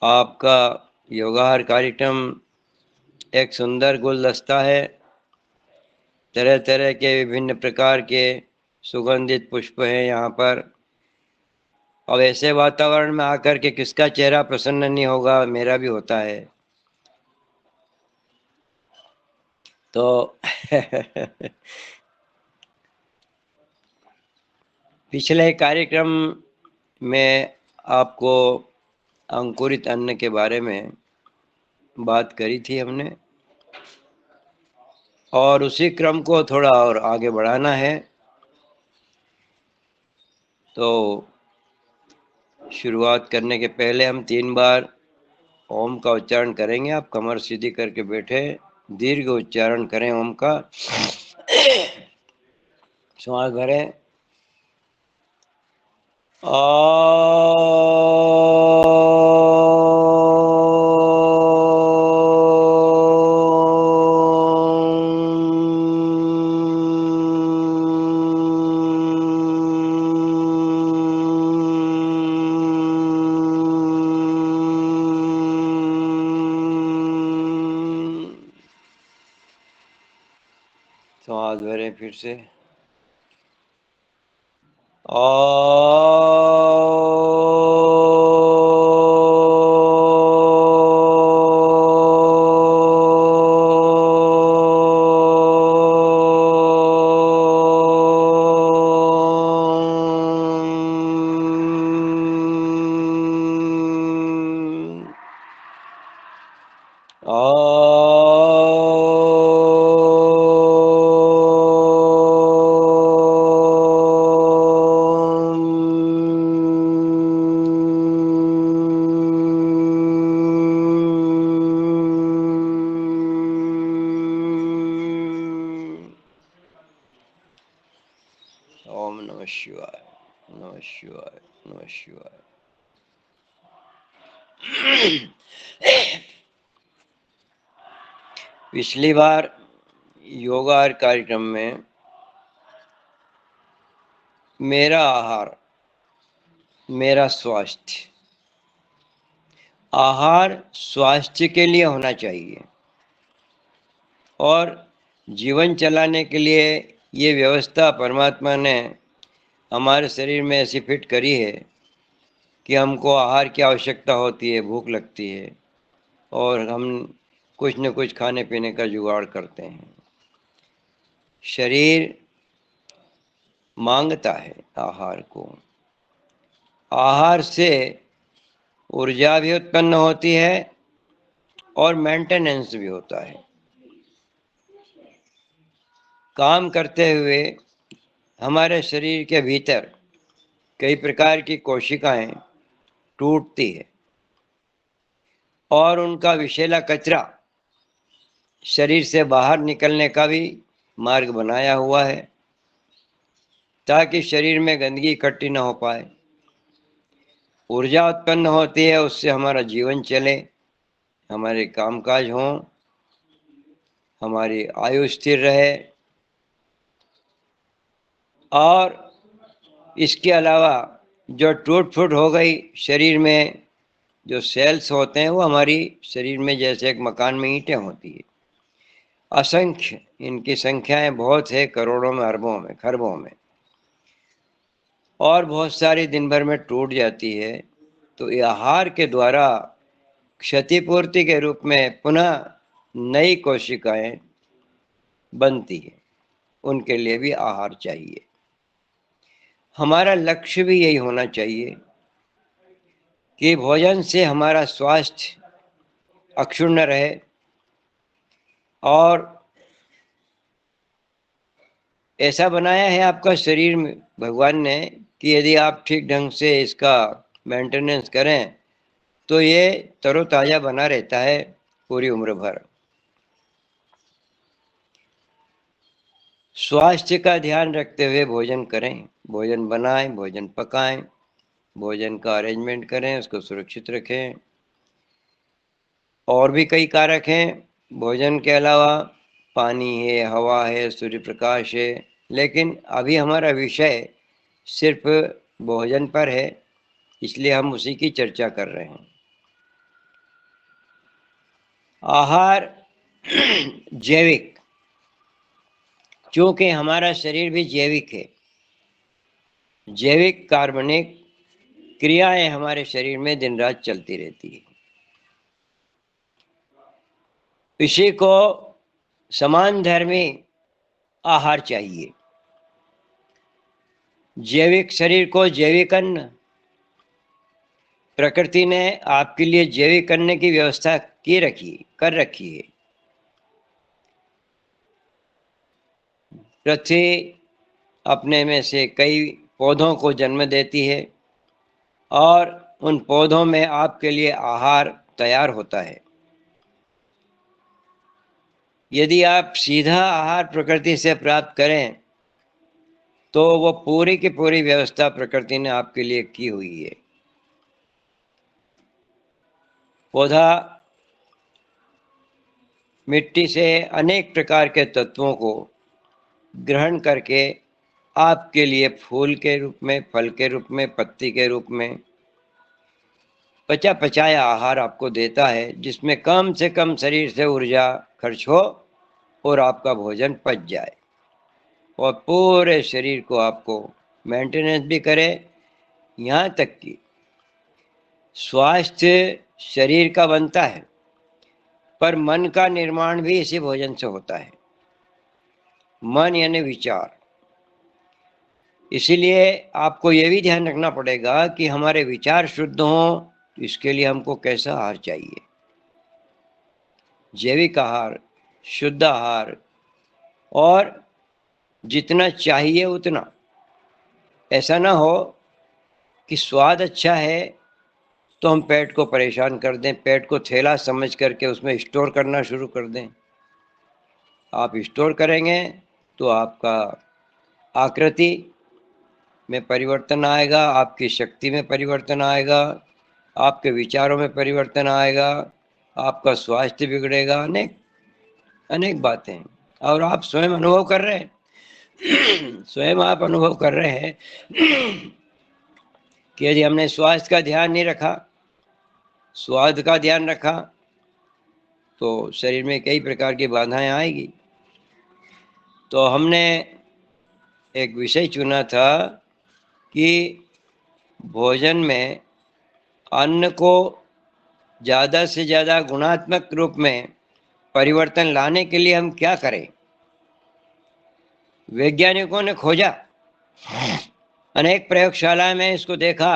आपका योगाहार कार्यक्रम एक सुंदर गुलदस्ता है। तरह तरह के विभिन्न प्रकार के सुगंधित पुष्प हैं यहाँ पर। अब ऐसे वातावरण में आकर के किसका चेहरा प्रसन्न नहीं होगा, मेरा भी होता है। तो पिछले कार्यक्रम में आपको अंकुरित अन्न के बारे में बात करी थी हमने, और उसी क्रम को थोड़ा और आगे बढ़ाना है। तो शुरुआत करने के पहले हम 3 बार ओम का उच्चारण करेंगे। आप कमर सीधी करके बैठे दीर्घ उच्चारण करें ओम का। श्वास भरें। श्वास भरें फिर से। ओम नमः शिवाय, नमः शिवाय, नमः शिवाय। पिछली बार योगाहार कार्यक्रम में मेरा आहार मेरा स्वास्थ्य, आहार स्वास्थ्य के लिए होना चाहिए, और जीवन चलाने के लिए ये व्यवस्था परमात्मा ने हमारे शरीर में ऐसी फिट करी है कि हमको आहार की आवश्यकता होती है, भूख लगती है, और हम कुछ न कुछ खाने पीने का जुगाड़ करते हैं। शरीर मांगता है आहार को। आहार से ऊर्जा भी उत्पन्न होती है और मेंटेनेंस भी होता है। काम करते हुए हमारे शरीर के भीतर कई प्रकार की कोशिकाएं टूटती है, और उनका विषैला कचरा शरीर से बाहर निकलने का भी मार्ग बनाया हुआ है, ताकि शरीर में गंदगी इकट्ठी न हो पाए। ऊर्जा उत्पन्न होती है, उससे हमारा जीवन चले, हमारे कामकाज हों, हमारी आयु स्थिर रहे। और इसके अलावा जो टूट फूट हो गई शरीर में, जो सेल्स होते हैं, वो हमारी शरीर में जैसे एक मकान में ईंटें होती है, असंख्य इनकी संख्याएं बहुत है, करोड़ों में, अरबों में, खरबों में, और बहुत सारी दिन भर में टूट जाती है। तो ये आहार के द्वारा क्षतिपूर्ति के रूप में पुनः नई कोशिकाएं बनती है। उनके लिए भी आहार चाहिए। हमारा लक्ष्य भी यही होना चाहिए कि भोजन से हमारा स्वास्थ्य अक्षुण्ण रहे, और ऐसा बनाया है आपका शरीर में भगवान ने कि यदि आप ठीक ढंग से इसका मेंटेनेंस करें तो ये तरोताजा बना रहता है पूरी उम्र भर। स्वास्थ्य का ध्यान रखते हुए भोजन करें, भोजन बनाएं, भोजन पकाएं, भोजन का अरेंजमेंट करें, उसको सुरक्षित रखें। और भी कई कारक हैं भोजन के अलावा, पानी है, हवा है, सूर्य प्रकाश है, लेकिन अभी हमारा विषय सिर्फ भोजन पर है, इसलिए हम उसी की चर्चा कर रहे हैं। आहार जैविक, क्योंकि हमारा शरीर भी जैविक है। जैविक कार्बनिक क्रियाएं हमारे शरीर में दिन रात चलती रहती है। इसी को समान धर्मी आहार चाहिए। जैविक शरीर को जैविक अन्न, प्रकृति ने आपके लिए जैविक अन्न की व्यवस्था कर रखी है। पृथ्वी अपने में से कई पौधों को जन्म देती है और उन पौधों में आपके लिए आहार तैयार होता है। यदि आप सीधा आहार प्रकृति से प्राप्त करें तो वो पूरी की पूरी व्यवस्था प्रकृति ने आपके लिए की हुई है। पौधा मिट्टी से अनेक प्रकार के तत्वों को ग्रहण करके आपके लिए फूल के रूप में, फल के रूप में, पत्ती के रूप में पचा पचाया आहार आपको देता है, जिसमें कम से कम शरीर से ऊर्जा खर्च हो और आपका भोजन पच जाए और पूरे शरीर को आपको मेंटेनेंस भी करे। यहाँ तक कि स्वास्थ्य शरीर का बनता है, पर मन का निर्माण भी इसी भोजन से होता है। मन यानी विचार। इसीलिए आपको यह भी ध्यान रखना पड़ेगा कि हमारे विचार शुद्ध हों, तो इसके लिए हमको कैसा आहार चाहिए। जैविक आहार, शुद्ध आहार, और जितना चाहिए उतना। ऐसा ना हो कि स्वाद अच्छा है तो हम पेट को परेशान कर दें, पेट को थैला समझ करके उसमें स्टोर करना शुरू कर दें। आप स्टोर करेंगे तो आपका आकृति में परिवर्तन आएगा, आपकी शक्ति में परिवर्तन आएगा, आपके विचारों में परिवर्तन आएगा, आपका स्वास्थ्य बिगड़ेगा, अनेक अनेक बातें। और आप स्वयं अनुभव कर रहे हैं स्वयं आप अनुभव कर रहे हैं कि यदि हमने स्वास्थ्य का ध्यान नहीं रखा, स्वाद का ध्यान रखा, तो शरीर में कई प्रकार की बाधाएं आएगी। तो हमने एक विषय चुना था कि भोजन में अन्न को ज़्यादा से ज़्यादा गुणात्मक रूप में परिवर्तन लाने के लिए हम क्या करें। वैज्ञानिकों ने खोजा, अनेक प्रयोगशाला में इसको देखा।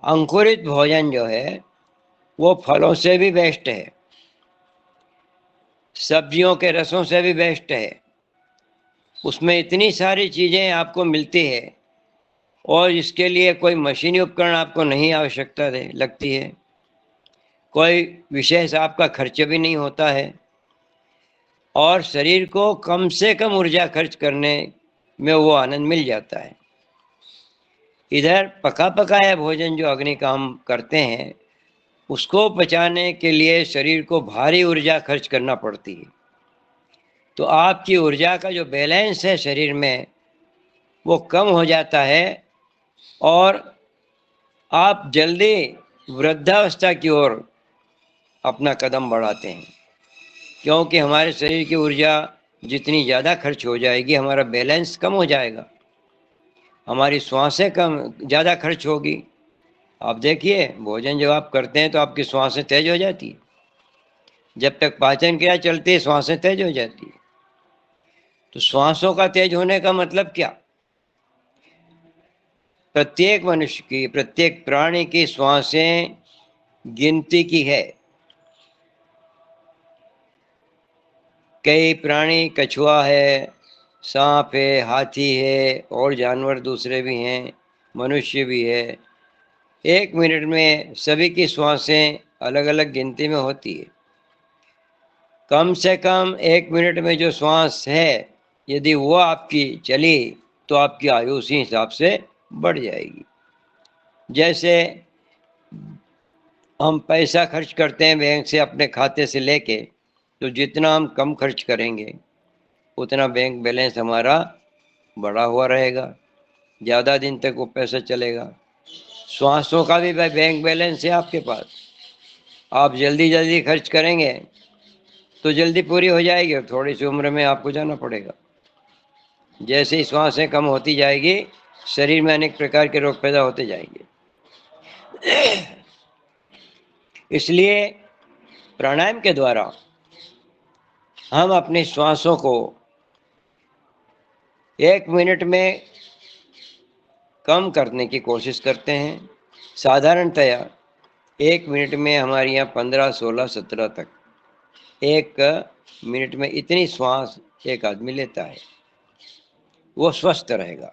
अंकुरित भोजन जो है वो फलों से भी बेस्ट है, सब्जियों के रसों से भी बेस्ट है। उसमें इतनी सारी चीज़ें आपको मिलती है और इसके लिए कोई मशीनी उपकरण आपको नहीं आवश्यकता लगती है, कोई विशेष आपका खर्च भी नहीं होता है और शरीर को कम से कम ऊर्जा खर्च करने में वो आनंद मिल जाता है। इधर पका पकाया भोजन जो अग्नि का हम करते हैं, उसको पचाने के लिए शरीर को भारी ऊर्जा खर्च करना पड़ती है। तो आपकी ऊर्जा का जो बैलेंस है शरीर में वो कम हो जाता है और आप जल्दी वृद्धावस्था की ओर अपना कदम बढ़ाते हैं, क्योंकि हमारे शरीर की ऊर्जा जितनी ज़्यादा खर्च हो जाएगी, हमारा बैलेंस कम हो जाएगा, हमारी श्वासें कम ज़्यादा खर्च होगी। आप देखिए, भोजन जब आप करते हैं तो आपकी श्वासें तेज हो जाती है, जब तक पाचन क्रिया चलती है श्वासें तेज हो जाती है। तो श्वासों का तेज होने का मतलब क्या? प्रत्येक मनुष्य की, प्रत्येक प्राणी की श्वासें गिनती की है। कई प्राणी, कछुआ है, सांप है, हाथी है और जानवर दूसरे भी हैं, मनुष्य भी है। 1 मिनट में सभी की श्वासें अलग अलग गिनती में होती है। कम से कम 1 मिनट में जो श्वास है, यदि वो आपकी चली तो आपकी आयु उसी हिसाब से बढ़ जाएगी। जैसे हम पैसा खर्च करते हैं बैंक से अपने खाते से लेके, तो जितना हम कम खर्च करेंगे उतना बैंक बैलेंस हमारा बढ़ा हुआ रहेगा, ज़्यादा दिन तक वो पैसा चलेगा। श्वासों का भी बैंक बैलेंस है आपके पास। आप जल्दी जल्दी खर्च करेंगे तो जल्दी पूरी हो जाएगी और थोड़ी सी उम्र में आपको जाना पड़ेगा। जैसे ही श्वासें कम होती जाएगी, शरीर में अनेक प्रकार के रोग पैदा होते जाएंगे। इसलिए प्राणायाम के द्वारा हम अपनी श्वासों को 1 मिनट में कम करने की कोशिश करते हैं। साधारणतया 1 मिनट में हमारे यहाँ 15, 16, 17 तक 1 मिनट में इतनी श्वास एक आदमी लेता है, वो स्वस्थ रहेगा।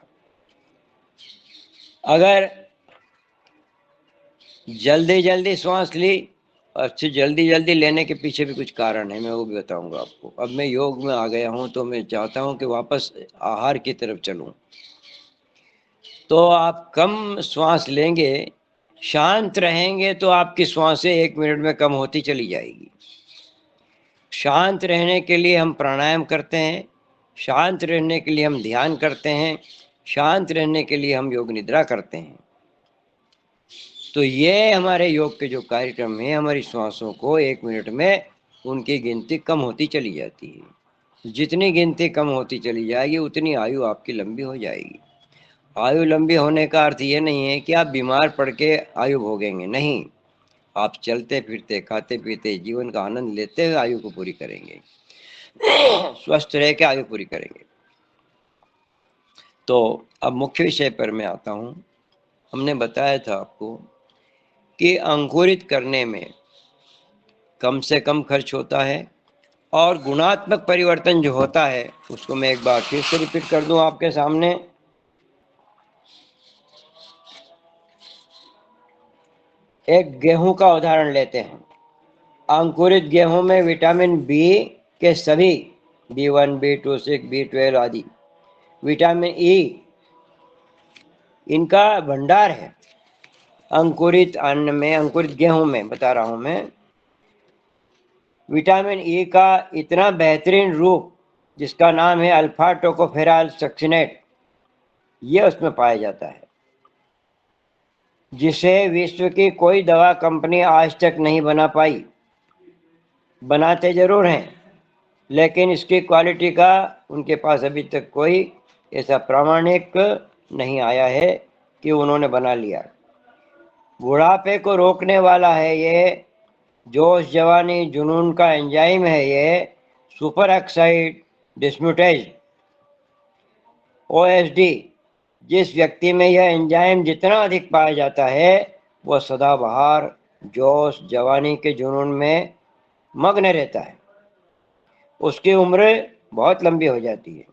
अगर जल्दी जल्दी श्वास ली, अच्छी जल्दी जल्दी लेने के पीछे भी कुछ कारण है, मैं वो भी बताऊंगा आपको। अब मैं योग में आ गया हूं तो मैं चाहता हूं कि वापस आहार की तरफ चलूं। तो आप कम श्वास लेंगे, शांत रहेंगे तो आपकी श्वासें 1 मिनट में कम होती चली जाएगी। शांत रहने के लिए हम प्राणायाम करते हैं, शांत रहने के लिए हम ध्यान करते हैं, शांत रहने के लिए हम योग निद्रा करते हैं। तो ये हमारे योग के जो कार्यक्रम है, हमारी श्वासों को 1 मिनट में उनकी गिनती कम होती चली जाती है। जितनी गिनती कम होती चली जाएगी उतनी आयु आपकी लंबी हो जाएगी। आयु लंबी होने का अर्थ ये नहीं है कि आप बीमार पड़ के आयु भोगेंगे, नहीं। आप चलते फिरते, खाते पीते, जीवन का आनंद लेते हुए आयु को पूरी करेंगे। स्वस्थ रह के आयु पूरी करेंगे। तो अब मुख्य विषय पर मैं आता हूँ। हमने बताया था आपको कि अंकुरित करने में कम से कम खर्च होता है और गुणात्मक परिवर्तन जो होता है उसको मैं एक बार फिर से रिपीट कर दूं आपके सामने। एक गेहूं का उदाहरण लेते हैं। अंकुरित गेहूं में विटामिन बी के सभी B1, B2, B12 आदि विटामिन ई इनका भंडार है। अंकुरित अन्न में, अंकुरित गेहूं में बता रहा हूं मैं, विटामिन ई का इतना बेहतरीन रूप जिसका नाम है अल्फा टोकोफेराल सक्सिनेट, ये उसमें पाया जाता है, जिसे विश्व की कोई दवा कंपनी आज तक नहीं बना पाई। बनाते जरूर हैं लेकिन इसकी क्वालिटी का उनके पास अभी तक कोई ऐसा प्रामाणिक नहीं आया है कि उन्होंने बना लिया। बुढ़ापे को रोकने वाला है ये, जोश जवानी जुनून का एंजाइम है ये, सुपर ऑक्साइड डिस्म्यूटेज OSD। जिस व्यक्ति में यह एंजाइम जितना अधिक पाया जाता है वह सदाबहार जोश जवानी के जुनून में मग्न रहता है। उसकी उम्र बहुत लंबी हो जाती है।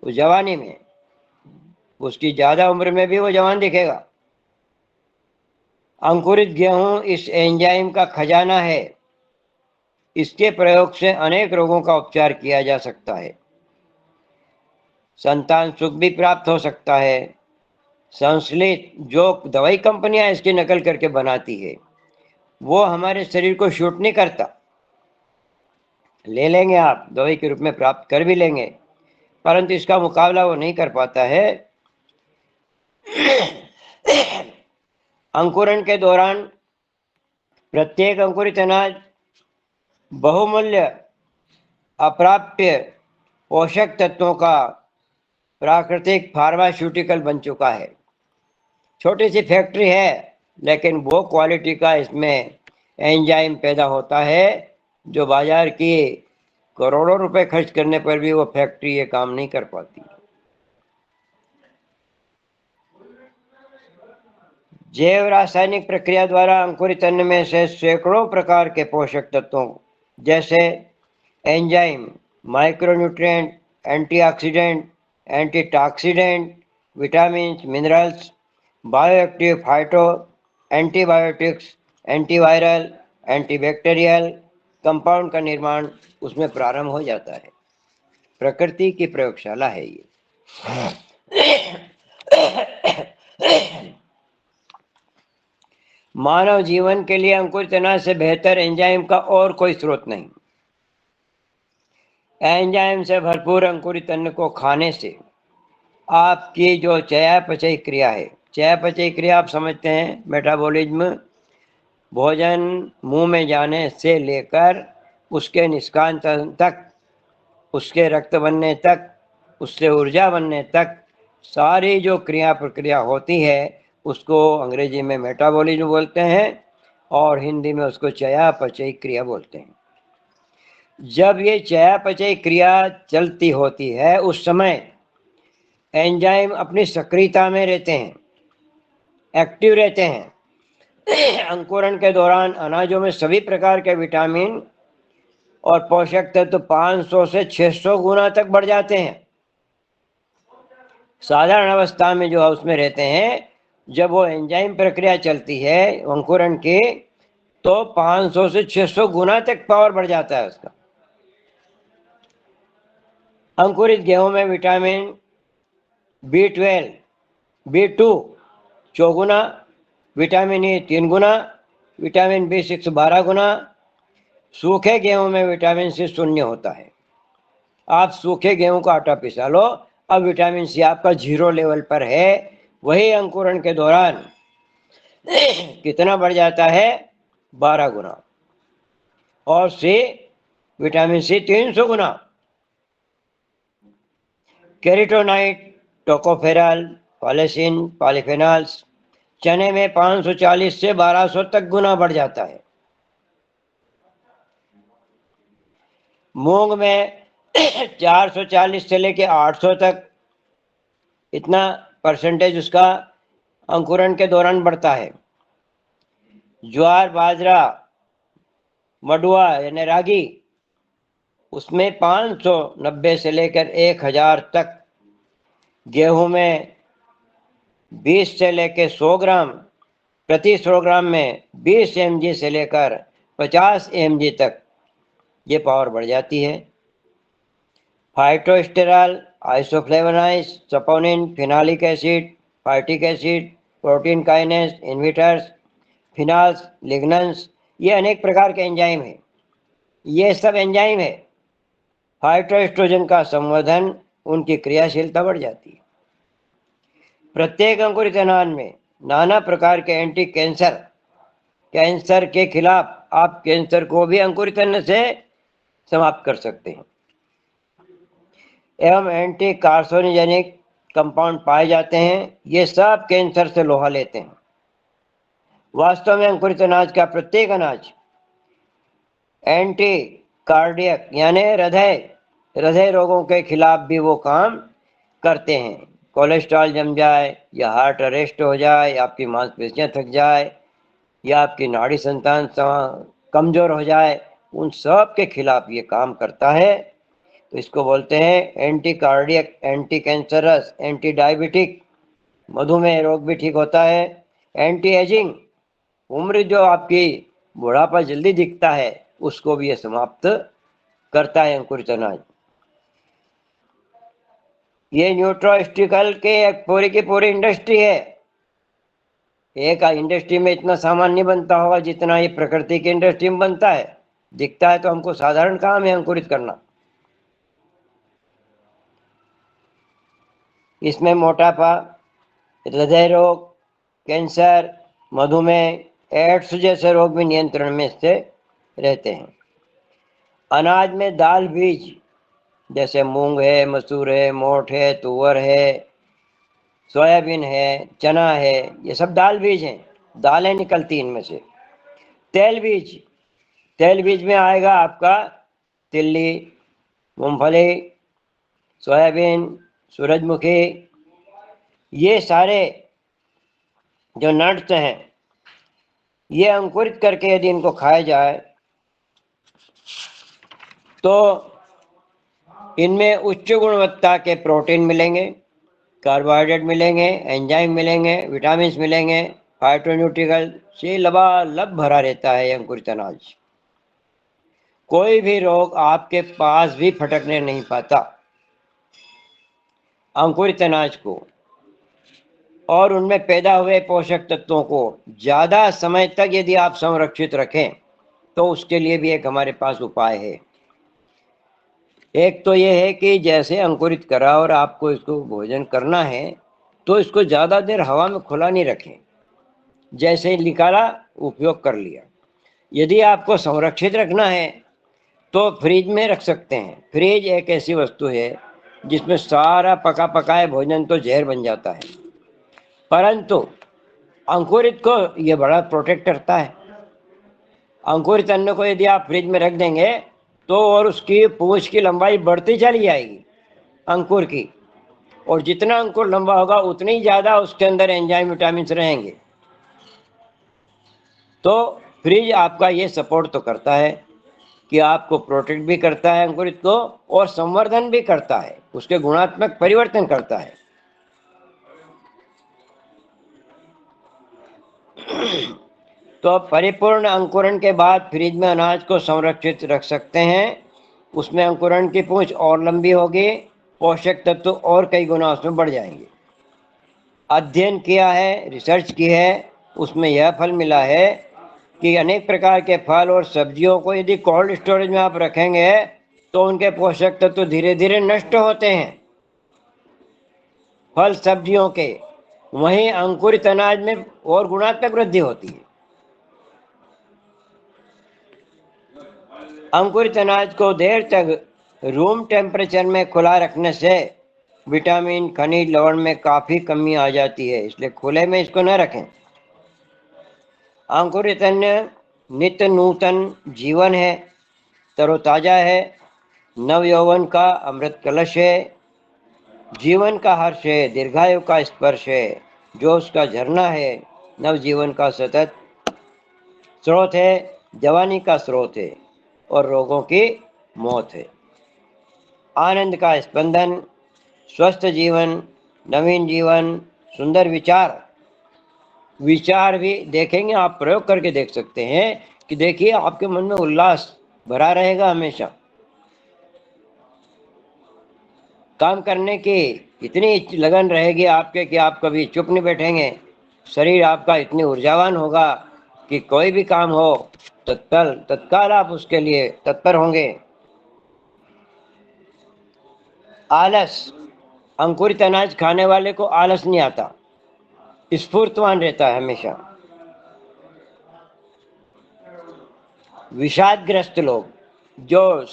उस जवानी में, उसकी ज्यादा उम्र में भी वो जवान दिखेगा। अंकुरित गेहूं इस एंजाइम का खजाना है। इसके प्रयोग से अनेक रोगों का उपचार किया जा सकता है। संतान सुख भी प्राप्त हो सकता है। संश्लेष जो दवाई कंपनियां इसकी नकल करके बनाती है वो हमारे शरीर को शूट नहीं करता। ले लेंगे आप, दवाई के रूप में प्राप्त कर भी लेंगे, परंतु इसका मुकाबला वो नहीं कर पाता है। अंकुरण के दौरान प्रत्येक अंकुरित अनाज बहुमूल्य अप्राप्य पोषक तत्वों का प्राकृतिक फार्मास्यूटिकल बन चुका है। छोटी सी फैक्ट्री है लेकिन वो क्वालिटी का इसमें एंजाइम पैदा होता है जो बाजार की करोड़ों रुपए खर्च करने पर भी वो फैक्ट्री ये काम नहीं कर पाती। जैव रासायनिक प्रक्रिया द्वारा अंकुरित अन्न में से सैकड़ों प्रकार के पोषक तत्वों जैसे enzyme, micronutrient, antioxidant, antitoxidant, vitamin, minerals, bioactive phyto, antibiotics, antiviral, antibacterial compound का निर्माण उसमें प्रारंभ हो जाता है। प्रकृति की प्रयोगशाला है ये। मानव जीवन के लिए अंकुरित अनाज से बेहतर एंजाइम का और कोई स्रोत नहीं। एंजाइम से भरपूर अंकुरित अन्न को खाने से आपकी जो चयापचय क्रिया है, चयापचय क्रिया आप समझते हैं, मेटाबॉलिज्म, भोजन मुंह में जाने से लेकर उसके निष्कासन तक, उसके रक्त बनने तक, उससे ऊर्जा बनने तक सारी जो क्रिया प्रक्रिया होती है उसको अंग्रेजी में मेटाबॉलिज्म बोलते हैं और हिंदी में उसको चयापचय क्रिया बोलते हैं। जब ये चयापचय क्रिया चलती होती है उस समय एंजाइम अपनी सक्रियता में रहते हैं, एक्टिव रहते हैं। अंकुरण के दौरान अनाजों में सभी प्रकार के विटामिन और पोषक तत्व 500 से 600 गुना तक बढ़ जाते हैं। साधारण अवस्था में जो उसमें रहते हैं, जब वो एंजाइम प्रक्रिया चलती है अंकुरण की, तो 500 से 600 गुना तक पावर बढ़ जाता है उसका। अंकुरित गेहूं में विटामिन B12, B2 चौगुना, विटामिन E 3 गुना, विटामिन B6 12 गुना। सूखे गेहूं में विटामिन C 0 होता है। आप सूखे गेहूं का आटा पिसा लो, अब विटामिन C आपका 0 लेवल पर है। वही अंकुरण के दौरान कितना बढ़ जाता है? 12 गुना। और विटामिन C 300 गुना। कैरोटीनॉइड, टोकोफेरॉल, कॉलेसिन, पॉलीफेनॉल्स चने में 540 से 1200 तक गुना बढ़ जाता है। मूंग में 440 से लेके 800 तक इतना परसेंटेज उसका अंकुरण के दौरान बढ़ता है। ज्वार, बाजरा, मडुआ यानी रागी, उसमें 590 से लेकर 1000 तक। गेहूं में 20 से लेकर 100 ग्राम, प्रति 100 ग्राम में 20 mg से लेकर 50 mg तक ये पावर बढ़ जाती है। Phytosterol, isoflavonoids, saponin, phenolic acid, phytic acid, protein kinase inhibitors, phenols, lignans, ये अनेक प्रकार के एंजाइम हैं। ये सब एंजाइम है। फाइटोएस्ट्रोजन का संवर्धन, उनकी क्रियाशीलता बढ़ जाती है। प्रत्येक अंकुरित अनाज में नाना प्रकार के एंटी कैंसर के खिलाफ आप कैंसर को भी अंकुरित अन्न से समाप्त कर सकते हैं। एवं एंटी कार्सिनोजेनिक कंपाउंड पाए जाते हैं। ये सब कैंसर से लोहा लेते हैं। वास्तव में अंकुरित अनाज का प्रत्येक अनाज एंटी कार्डियक यानी हृदय रोगों के खिलाफ भी वो काम करते हैं। कोलेस्ट्रॉल जम जाए या हार्ट अरेस्ट हो जाए, आपकी मांसपेशियां थक जाए या आपकी नाड़ी संतान कमजोर हो जाए, उन सब के खिलाफ ये काम करता है। तो इसको बोलते हैं anti cardiac, anti cancerous, anti diabetic. मधुमेह रोग भी ठीक होता है। एंटी एजिंग, उम्र जो आपकी बुढ़ापा जल्दी दिखता है उसको भी ये समाप्त करता है अंकुरित अनाज। ये न्यूट्रास्टिकल के एक पूरी की पूरी इंडस्ट्री है। एक इंडस्ट्री में इतना सामान नहीं बनता होगा जितना ये प्रकृति की इंडस्ट्री में बनता है। दिखता है तो हमको साधारण काम है अंकुरित करना। इसमें मोटापा, हृदय रोग, कैंसर, मधुमेह, एड्स जैसे रोग भी नियंत्रण में से रहते हैं। अनाज में दाल बीज जैसे मूंग है, मसूर है, मोठ है, तुअर है, सोयाबीन है, चना है, ये सब दाल बीज हैं। दालें निकलती इनमें से। तेल बीज में आएगा आपका तिल्ली, मूंगफली, सोयाबीन, सूरजमुखी। ये सारे जो नट्स हैं, ये अंकुरित करके यदि इनको खाया जाए तो इनमें उच्च गुणवत्ता के प्रोटीन मिलेंगे, कार्बोहाइड्रेट मिलेंगे, एंजाइम मिलेंगे, विटामिन मिलेंगे, फाइटोन्यूट्रिकल से लबालब भरा रहता है अंकुरित अनाज। कोई भी रोग आपके पास भी फटकने नहीं पाता अंकुरित अनाज को। और उनमें पैदा हुए पोषक तत्वों को ज्यादा समय तक यदि आप संरक्षित रखें तो उसके लिए भी एक हमारे पास उपाय है। एक तो ये है कि जैसे अंकुरित करा और आपको इसको भोजन करना है तो इसको ज्यादा देर हवा में खुला नहीं रखें। जैसे ही निकाला उपयोग कर लिया। यदि आपको संरक्षित रखना है तो फ्रिज में रख सकते हैं। फ्रिज एक ऐसी वस्तु है जिसमें सारा पका पकाया भोजन तो जहर बन जाता है, परंतु अंकुरित को यह बड़ा प्रोटेक्ट करता है। अंकुरित अन्न को यदि आप फ्रिज में रख देंगे तो और उसकी पूंछ की लंबाई बढ़ती चली जाएगी अंकुर की, और जितना अंकुर लंबा होगा उतनी ज़्यादा उसके अंदर एंजाइम विटामिन रहेंगे। तो फ्रिज आपका ये सपोर्ट तो करता है कि आपको प्रोटेक्ट भी करता है अंकुरित को, और संवर्धन भी करता है, उसके गुणात्मक परिवर्तन करता है। तो परिपूर्ण अंकुरण के बाद फ्रिज में अनाज को संरक्षित रख सकते हैं। उसमें अंकुरण की पूंछ और लंबी होगी, पोषक तत्व और कई गुना उसमें बढ़ जाएंगे। अध्ययन किया है, रिसर्च की है, उसमें यह फल मिला है कि अनेक प्रकार के फल और सब्जियों को यदि कोल्ड स्टोरेज में आप रखेंगे तो उनके पोषक तत्व धीरे धीरे नष्ट होते हैं, फल सब्जियों के। वहीं अंकुरित अनाज में और गुणात्मक वृद्धि होती है। अंकुरित अनाज को देर तक रूम टेम्परेचर में खुला रखने से विटामिन, खनिज, लवण में काफ़ी कमी आ जाती है, इसलिए खुले में इसको न रखें। अंकुरित अन्न नित्य नूतन जीवन है, तरोताजा है, नव यौवन का अमृत कलश है, जीवन का हर्ष है, दीर्घायु का स्पर्श है, जोश का झरना है, नव जीवन का सतत स्रोत है, जवानी का स्रोत है और रोगों की मौत है। आनंद का स्पंदन, स्वस्थ जीवन, नवीन जीवन, सुंदर विचार। विचार भी देखेंगे, आप प्रयोग करके देख सकते हैं कि देखिए आपके मन में उल्लास भरा रहेगा हमेशा। काम करने की इतनी लगन रहेगी आपके कि आप कभी चुप नहीं बैठेंगे। शरीर आपका इतनी ऊर्जावान होगा कि कोई भी काम हो तत्काल आप उसके लिए तत्पर होंगे। आलस, अंकुरित अनाज खाने वाले को आलस नहीं आता, स्फूर्तवान रहता है हमेशा। विषादग्रस्त लोग जो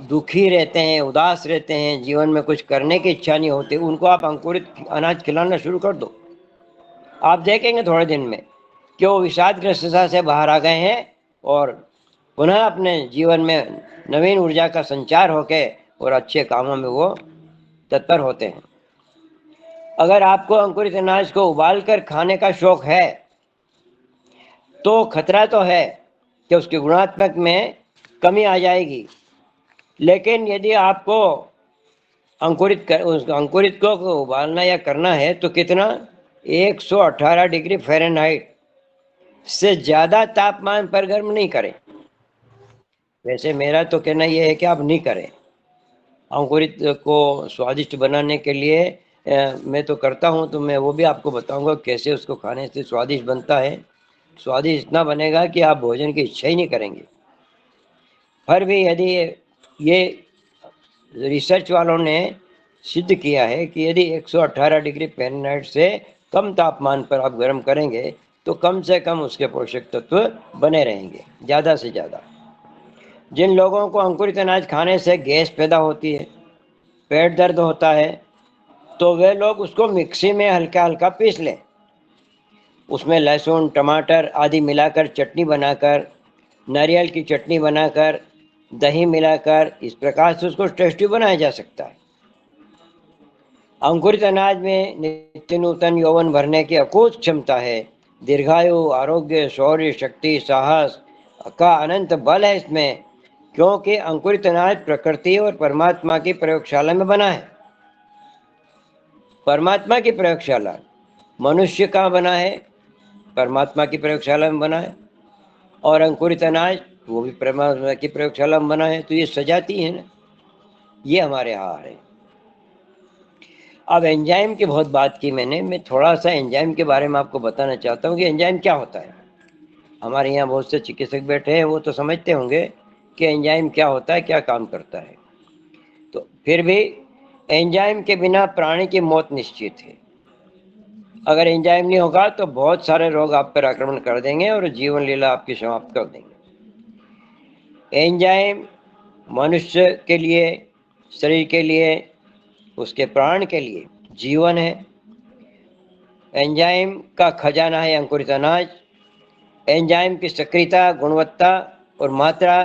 दुखी रहते हैं, उदास रहते हैं, जीवन में कुछ करने की इच्छा नहीं होती, उनको आप अंकुरित अनाज खिलाना शुरू कर दो। आप देखेंगे थोड़े दिन में कि वो विषादग्रस्तता से बाहर आ गए हैं और पुनः अपने जीवन में नवीन ऊर्जा का संचार होके और अच्छे कामों में वो तत्पर होते हैं। अगर आपको अंकुरित अनाज को उबाल कर खाने का शौक है तो खतरा तो है कि उसके गुणात्मक में कमी आ जाएगी, लेकिन यदि आपको उस अंकुरित को उबालना या करना है तो कितना 118 डिग्री फ़ारेनहाइट से ज़्यादा तापमान पर गर्म नहीं करें। वैसे मेरा तो कहना यह है कि आप नहीं करें। अंकुरित को स्वादिष्ट बनाने के लिए मैं तो करता हूँ, तो मैं वो भी आपको बताऊंगा कैसे उसको खाने से स्वादिष्ट बनता है। स्वादिष्ट इतना बनेगा कि आप भोजन की इच्छा ही नहीं करेंगे। फिर भी यदि ये रिसर्च वालों ने सिद्ध किया है कि यदि 118 डिग्री फ़ारेनहाइट से कम तापमान पर आप गर्म करेंगे तो कम से कम उसके पोषक तत्व बने रहेंगे ज़्यादा से ज़्यादा। जिन लोगों को अंकुरित अनाज खाने से गैस पैदा होती है, पेट दर्द होता है, तो वे लोग उसको मिक्सी में हल्का हल्का पीस लें। उसमें लहसुन, टमाटर आदि मिलाकर चटनी बनाकर, नारियल की चटनी बनाकर, दही मिलाकर, इस प्रकार से उसको टेस्टी बनाया जा सकता है। अंकुरित अनाज में नित्य नूतन यौवन भरने की अकूत क्षमता है। दीर्घायु, आरोग्य, शौर्य, शक्ति, साहस का अनंत बल है इसमें, क्योंकि अंकुरित अनाज प्रकृति और परमात्मा की प्रयोगशाला में बना है। परमात्मा की प्रयोगशाला, मनुष्य कहाँ बना है? परमात्मा की प्रयोगशाला में बना है। और अंकुरित अनाज वो भी परमात्मा की प्रयोगशाला में बना है। तो ये सजाती है ना, ये हमारे आहार है। अब एंजाइम की बहुत बात की मैंने, मैं थोड़ा सा एंजाइम के बारे में आपको बताना चाहता हूँ कि एंजाइम क्या होता है। हमारे यहाँ बहुत से चिकित्सक बैठे हैं, वो तो समझते होंगे कि एंजाइम क्या होता है, क्या काम करता है। तो फिर भी एंजाइम के बिना प्राणी की मौत निश्चित है। अगर एंजाइम नहीं होगा तो बहुत सारे रोग आप पर आक्रमण कर देंगे और जीवन लीला आपकी समाप्त कर देंगे। एंजाइम मनुष्य के लिए, शरीर के लिए, उसके प्राण के लिए जीवन है। एंजाइम का खजाना है अंकुरित अनाज। एंजाइम की सक्रियता, गुणवत्ता और मात्रा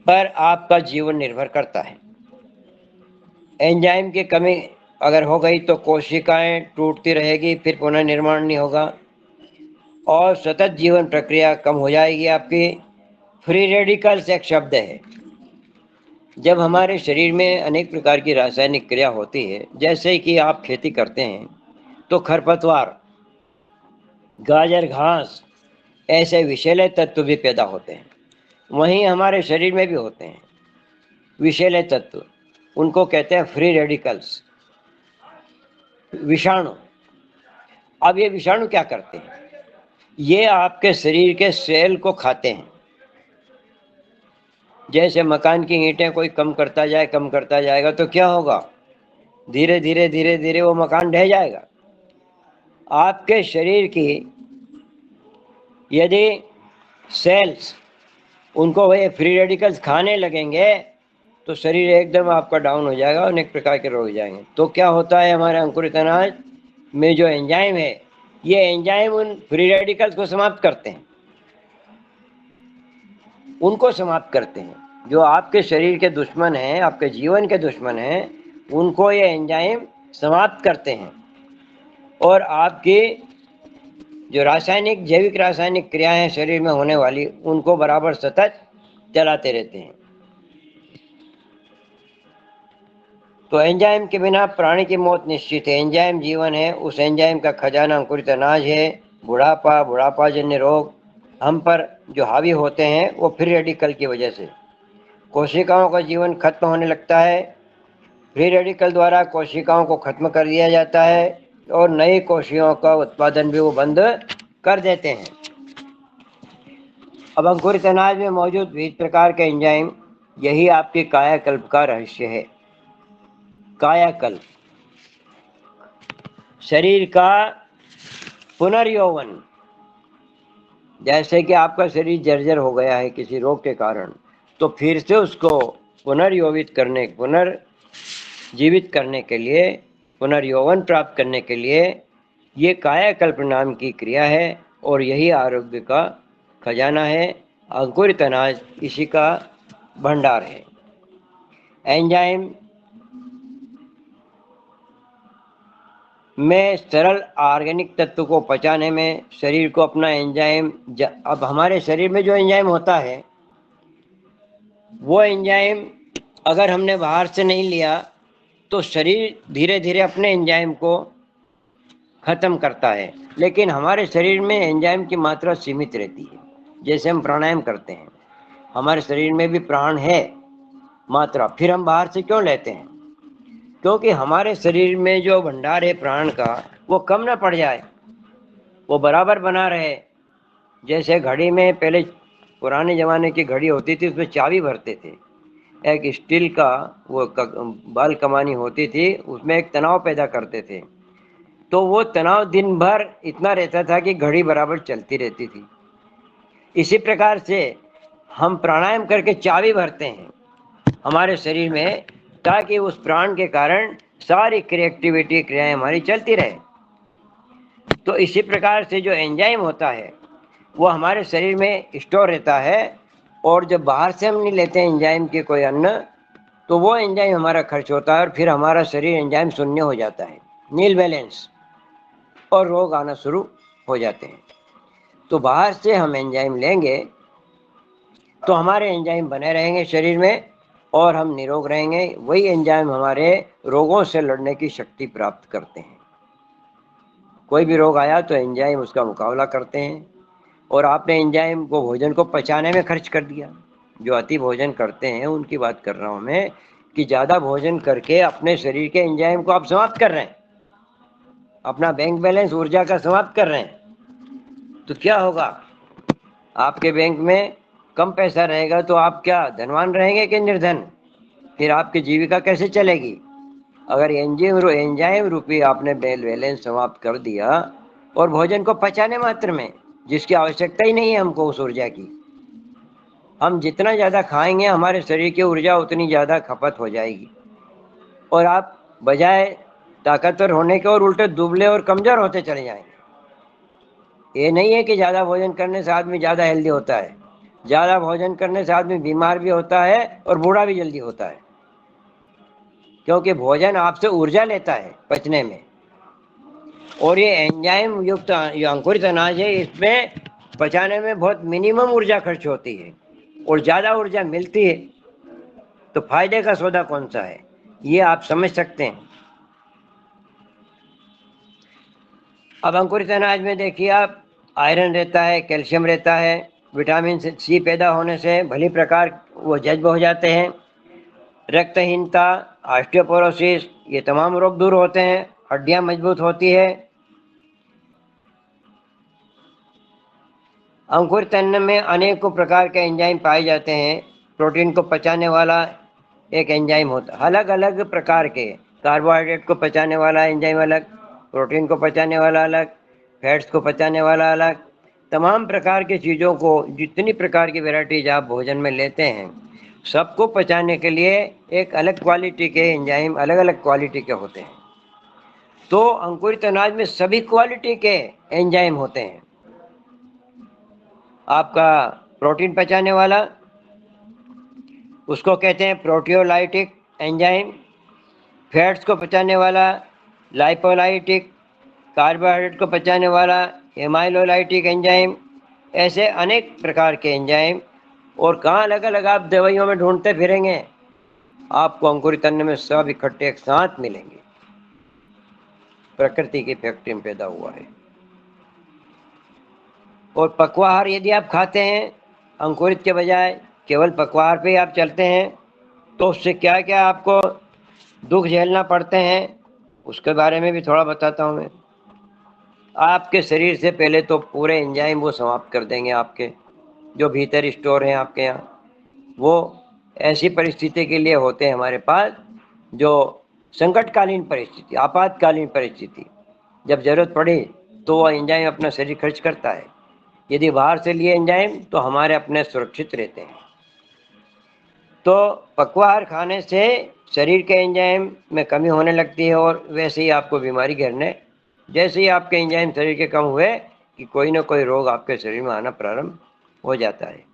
पर आपका जीवन निर्भर करता है। एंजाइम की कमी अगर हो गई तो कोशिकाएं टूटती रहेगी, फिर पुनः निर्माण नहीं होगा और सतत जीवन प्रक्रिया कम हो जाएगी आपकी। फ्री रेडिकल्स एक शब्द है। जब हमारे शरीर में अनेक प्रकार की रासायनिक क्रिया होती है, जैसे कि आप खेती करते हैं तो खरपतवार, गाजर घास, ऐसे विषैले तत्व भी पैदा होते हैं। वहीं हमारे शरीर में भी होते हैं विषैले तत्व, उनको कहते हैं फ्री रेडिकल्स, विषाणु। अब ये विषाणु क्या करते हैं? ये आपके शरीर के सेल को खाते हैं। जैसे मकान की ईंटें कोई कम करता जाएगा तो क्या होगा? धीरे धीरे धीरे धीरे वो मकान ढह जाएगा। आपके शरीर की यदि सेल्स उनको वे फ्री रेडिकल्स खाने लगेंगे तो शरीर एकदम आपका डाउन हो जाएगा, अनेक प्रकार के रोग हो जाएंगे। तो क्या होता है, हमारे अंकुरित अनाज में जो एंजाइम है, ये एंजाइम उन फ्री रेडिकल्स को समाप्त करते हैं, उनको समाप्त करते हैं। जो आपके शरीर के दुश्मन हैं, आपके जीवन के दुश्मन हैं, उनको ये एंजाइम समाप्त करते हैं और आपकी जो रासायनिक, जैविक रासायनिक क्रियाएं हैं शरीर में होने वाली, उनको बराबर सतत चलाते रहते हैं। तो एंजाइम के बिना प्राणी की मौत निश्चित है। एंजाइम जीवन है। उस एंजाइम का खजाना अंकुरित अनाज है। बुढ़ापा जन्य रोग हम पर जो हावी होते हैं वो फ्री रेडिकल की वजह से। कोशिकाओं का जीवन खत्म होने लगता है। फ्री रेडिकल द्वारा कोशिकाओं को खत्म कर दिया जाता है और नई कोशिकाओं का उत्पादन भी वो बंद कर देते हैं। अब अंकुरित अनाज में मौजूद विविध प्रकार के एंजाइम, यही आपके कायाकल्प का रहस्य है। कायाकल्प, शरीर का पुनर्यौवन। जैसे कि आपका शरीर जर्जर हो गया है किसी रोग के कारण, तो फिर से उसको पुनर्जीवित करने के लिए, पुनर्यौवन प्राप्त करने के लिए ये कायाकल्प नाम की क्रिया है और यही आरोग्य का खजाना है। अंकुरित अनाज इसी का भंडार है। एंजाइम में सरल ऑर्गेनिक तत्व को पचाने में शरीर को अपना एंजाइम, अब हमारे शरीर में जो एंजाइम होता है वो एंजाइम अगर हमने बाहर से नहीं लिया तो शरीर धीरे धीरे अपने एंजाइम को खत्म करता है। लेकिन हमारे शरीर में एंजाइम की मात्रा सीमित रहती है। जैसे हम प्राणायाम करते हैं, हमारे शरीर में भी प्राण है मात्रा, फिर हम बाहर से क्यों लेते हैं? क्योंकि हमारे शरीर में जो भंडार है प्राण का, वो कम ना पड़ जाए, वो बराबर बना रहे। जैसे घड़ी में, पहले पुराने ज़माने की घड़ी होती थी, उसमें चाबी भरते थे। एक स्टील का वो बाल कमानी होती थी, उसमें एक तनाव पैदा करते थे, तो वो तनाव दिन भर इतना रहता था कि घड़ी बराबर चलती रहती थी। इसी प्रकार से हम प्राणायाम करके चाबी भरते हैं हमारे शरीर में, ताकि उस प्राण के कारण सारी क्रिएटिविटी, क्रियाएं हमारी चलती रहे। तो इसी प्रकार से जो एंजाइम होता है वो हमारे शरीर में स्टोर रहता है और जब बाहर से हम नहीं लेते हैं एंजाइम के कोई अन्न, तो वो एंजाइम हमारा खर्च होता है और फिर हमारा शरीर एंजाइम शून्य हो जाता है, नील बैलेंस, और रोग आना शुरू हो जाते हैं। तो बाहर से हम एंजाइम लेंगे तो हमारे एंजाइम बने रहेंगे शरीर में और हम निरोग रहेंगे। वही एंजाइम हमारे रोगों से लड़ने की शक्ति प्राप्त करते हैं। कोई भी रोग आया तो एंजाइम उसका मुकाबला करते हैं। और आपने एंजाइम को भोजन को पचाने में खर्च कर दिया। जो अति भोजन करते हैं उनकी बात कर रहा हूँ मैं, कि ज़्यादा भोजन करके अपने शरीर के एंजाइम को आप समाप्त कर रहे हैं, अपना बैंक बैलेंस ऊर्जा का समाप्त कर रहे हैं। तो क्या होगा? आपके बैंक में कम पैसा रहेगा तो आप क्या धनवान रहेंगे कि निर्धन? फिर आपकी जीविका कैसे चलेगी? अगर एंजाइम रूपी आपने बैलेंस समाप्त कर दिया और भोजन को पचाने मात्र में, जिसकी आवश्यकता ही नहीं है हमको उस ऊर्जा की, हम जितना ज़्यादा खाएंगे हमारे शरीर की ऊर्जा उतनी ज़्यादा खपत हो जाएगी और आप बजाय ताकतवर होने के और उल्टे दुबले और कमज़ोर होते चले जाएंगे। ये नहीं है कि ज़्यादा भोजन करने से आदमी ज़्यादा हेल्दी होता है, ज़्यादा भोजन करने से आदमी बीमार भी होता है और बूढ़ा भी जल्दी होता है, क्योंकि भोजन आपसे ऊर्जा लेता है पचने में। और ये एंजाइम युक्त जो अंकुरित अनाज है, इसमें पचाने में बहुत मिनिमम ऊर्जा खर्च होती है और ज़्यादा ऊर्जा मिलती है। तो फायदे का सौदा कौन सा है, ये आप समझ सकते हैं। अब अंकुरित अनाज में देखिए आप, आयरन रहता है, कैल्शियम रहता है, विटामिन सी पैदा होने से भली प्रकार वो जज्ब हो जाते हैं। रक्तहीनता, ऑस्टियोपोरोसिस, ये तमाम रोग दूर होते हैं, हड्डियां मजबूत होती है। अंकुरित अन्न में अनेकों प्रकार के एंजाइम पाए जाते हैं। प्रोटीन को पचाने वाला एक एंजाइम होता है, अलग अलग प्रकार के। कार्बोहाइड्रेट को पचाने वाला एंजाइम अलग, प्रोटीन को पचाने वाला अलग, फैट्स को पचाने वाला अलग। तमाम प्रकार की चीज़ों को, जितनी प्रकार की वैरायटीज आप भोजन में लेते हैं, सबको पचाने के लिए एक अलग क्वालिटी के एंजाइम, अलग अलग क्वालिटी के होते हैं। तो अंकुरित अनाज में सभी क्वालिटी के एंजाइम होते हैं। आपका प्रोटीन पचाने वाला, उसको कहते हैं प्रोटियोलाइटिक एंजाइम। फैट्स को पचाने वाला लाइपोलाइटिक, कार्बोहाइड्रेट को पचाने वाला एमाइलोलाइटिक एंजाइम। ऐसे अनेक प्रकार के एंजाइम, और कहाँ अलग अलग आप दवाइयों में ढूंढते फिरेंगे, आपको अंकुरित अन्न में सब इकट्ठे एक साथ मिलेंगे। प्रकृति की फैक्ट्री में पैदा हुआ है। और पक्वाहार यदि आप खाते हैं, अंकुरित के बजाय केवल पक्वाहार पे आप चलते हैं, तो उससे क्या क्या आपको दुख झेलना पड़ते हैं, उसके बारे में भी थोड़ा बताता हूँ मैं। आपके शरीर से पहले तो पूरे एंजाइम वो समाप्त कर देंगे आपके, जो भीतर स्टोर हैं आपके यहाँ। वो ऐसी परिस्थिति के लिए होते हैं हमारे पास, जो संकटकालीन परिस्थिति, आपातकालीन परिस्थिति, जब जरूरत पड़े तो वो एंजाइम अपना शरीर खर्च करता है। यदि बाहर से लिए एंजाइम तो हमारे अपने सुरक्षित रहते हैं। तो पक्वाहार खाने से शरीर के एंजाइम में कमी होने लगती है, और वैसे ही आपको बीमारी घेरने, जैसे ही आपके एंजाइम शरीर के कम हुए कि कोई ना कोई रोग आपके शरीर में आना प्रारंभ हो जाता है।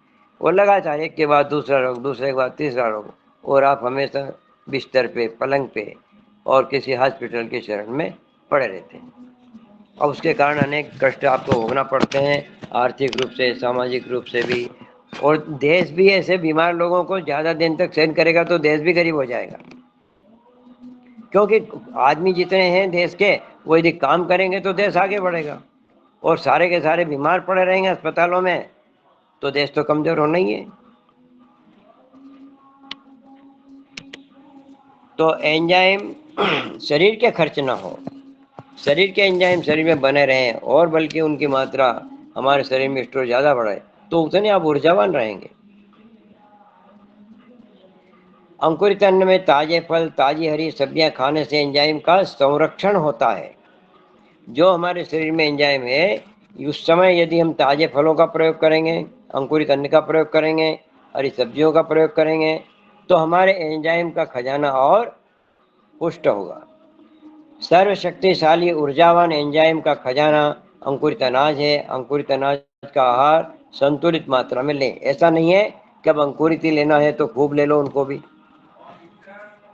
वो लगातार एक के बाद दूसरा रोग, दूसरे के बाद तीसरा रोग, और आप हमेशा बिस्तर पे, पलंग पे और किसी हॉस्पिटल के शरण में पड़े रहते हैं। और उसके कारण अनेक कष्ट आपको भोगना पड़ते हैं, आर्थिक रूप से, सामाजिक रूप से भी। और देश भी ऐसे बीमार लोगों को ज़्यादा दिन तक सहन करेगा तो देश भी गरीब हो जाएगा, क्योंकि आदमी जितने हैं देश के, वो यदि काम करेंगे तो देश आगे बढ़ेगा। और सारे के सारे बीमार पड़े रहेंगे अस्पतालों में, तो देश तो कमज़ोर होना ही है। तो एंजाइम शरीर के खर्च ना हो, शरीर के एंजाइम शरीर में बने रहें, और बल्कि उनकी मात्रा हमारे शरीर में स्टोर ज़्यादा बढ़े, तो उतने आप ऊर्जावान रहेंगे। अंकुरित अन्न में ताजे फल, ताजी हरी सब्जियां खाने से एंजाइम का संरक्षण होता है। जो हमारे शरीर में एंजाइम है, उस समय यदि हम ताजे फलों का प्रयोग करेंगे, अंकुरित अन्न का प्रयोग करेंगे, हरी सब्जियों का प्रयोग करेंगे, तो हमारे एंजाइम का खजाना और पुष्ट होगा। सर्वशक्तिशाली ऊर्जावान एंजाइम का खजाना अंकुरित अनाज है। अंकुरित अनाज का आहार संतुलित मात्रा में लें। ऐसा नहीं है कि अब अंकुरित ही लेना है तो खूब ले लो, उनको भी,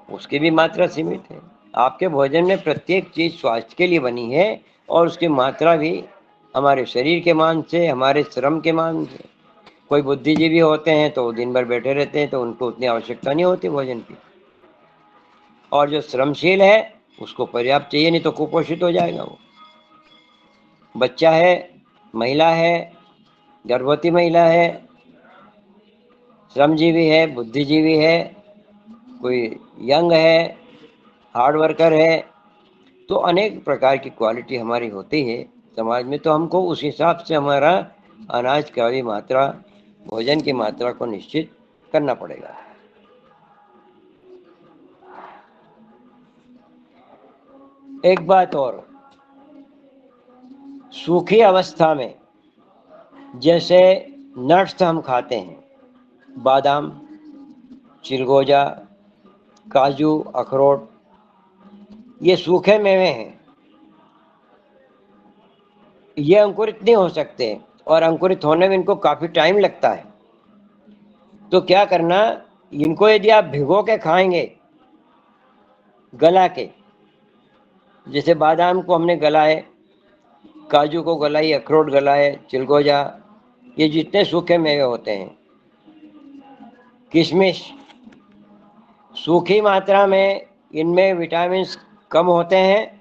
उसकी भी मात्रा सीमित है। आपके भोजन में प्रत्येक चीज स्वास्थ्य के लिए बनी है, और उसकी मात्रा भी हमारे शरीर के मान से, हमारे श्रम के मान से। कोई बुद्धिजीवी होते हैं तो दिन भर बैठे रहते हैं, तो उनको उतनी आवश्यकता नहीं होती भोजन की। और जो श्रमशील है उसको पर्याप्त चाहिए, नहीं तो कुपोषित हो जाएगा वो। बच्चा है, महिला है, गर्भवती महिला है, श्रमजीवी है, बुद्धिजीवी है, कोई यंग है, हार्ड वर्कर है, तो अनेक प्रकार की क्वालिटी हमारी होती है समाज में। तो हमको उस हिसाब से हमारा अनाज का भी मात्रा, भोजन की मात्रा को निश्चित करना पड़ेगा। एक बात और, सूखी अवस्था में जैसे नट्स हम खाते हैं, बादाम, चिलगोजा, काजू, अखरोट, ये सूखे मेवे हैं, ये अंकुरित नहीं हो सकते और अंकुरित होने में इनको काफी टाइम लगता है। तो क्या करना, इनको यदि आप भिगो के खाएंगे, गला के, जैसे बादाम को हमने गलाए, काजू को गलाई, अखरोट गलाए, चिलगोजा, ये जितने सूखे मेवे होते हैं, किशमिश, सूखी मात्रा में इनमें विटामिन कम होते हैं,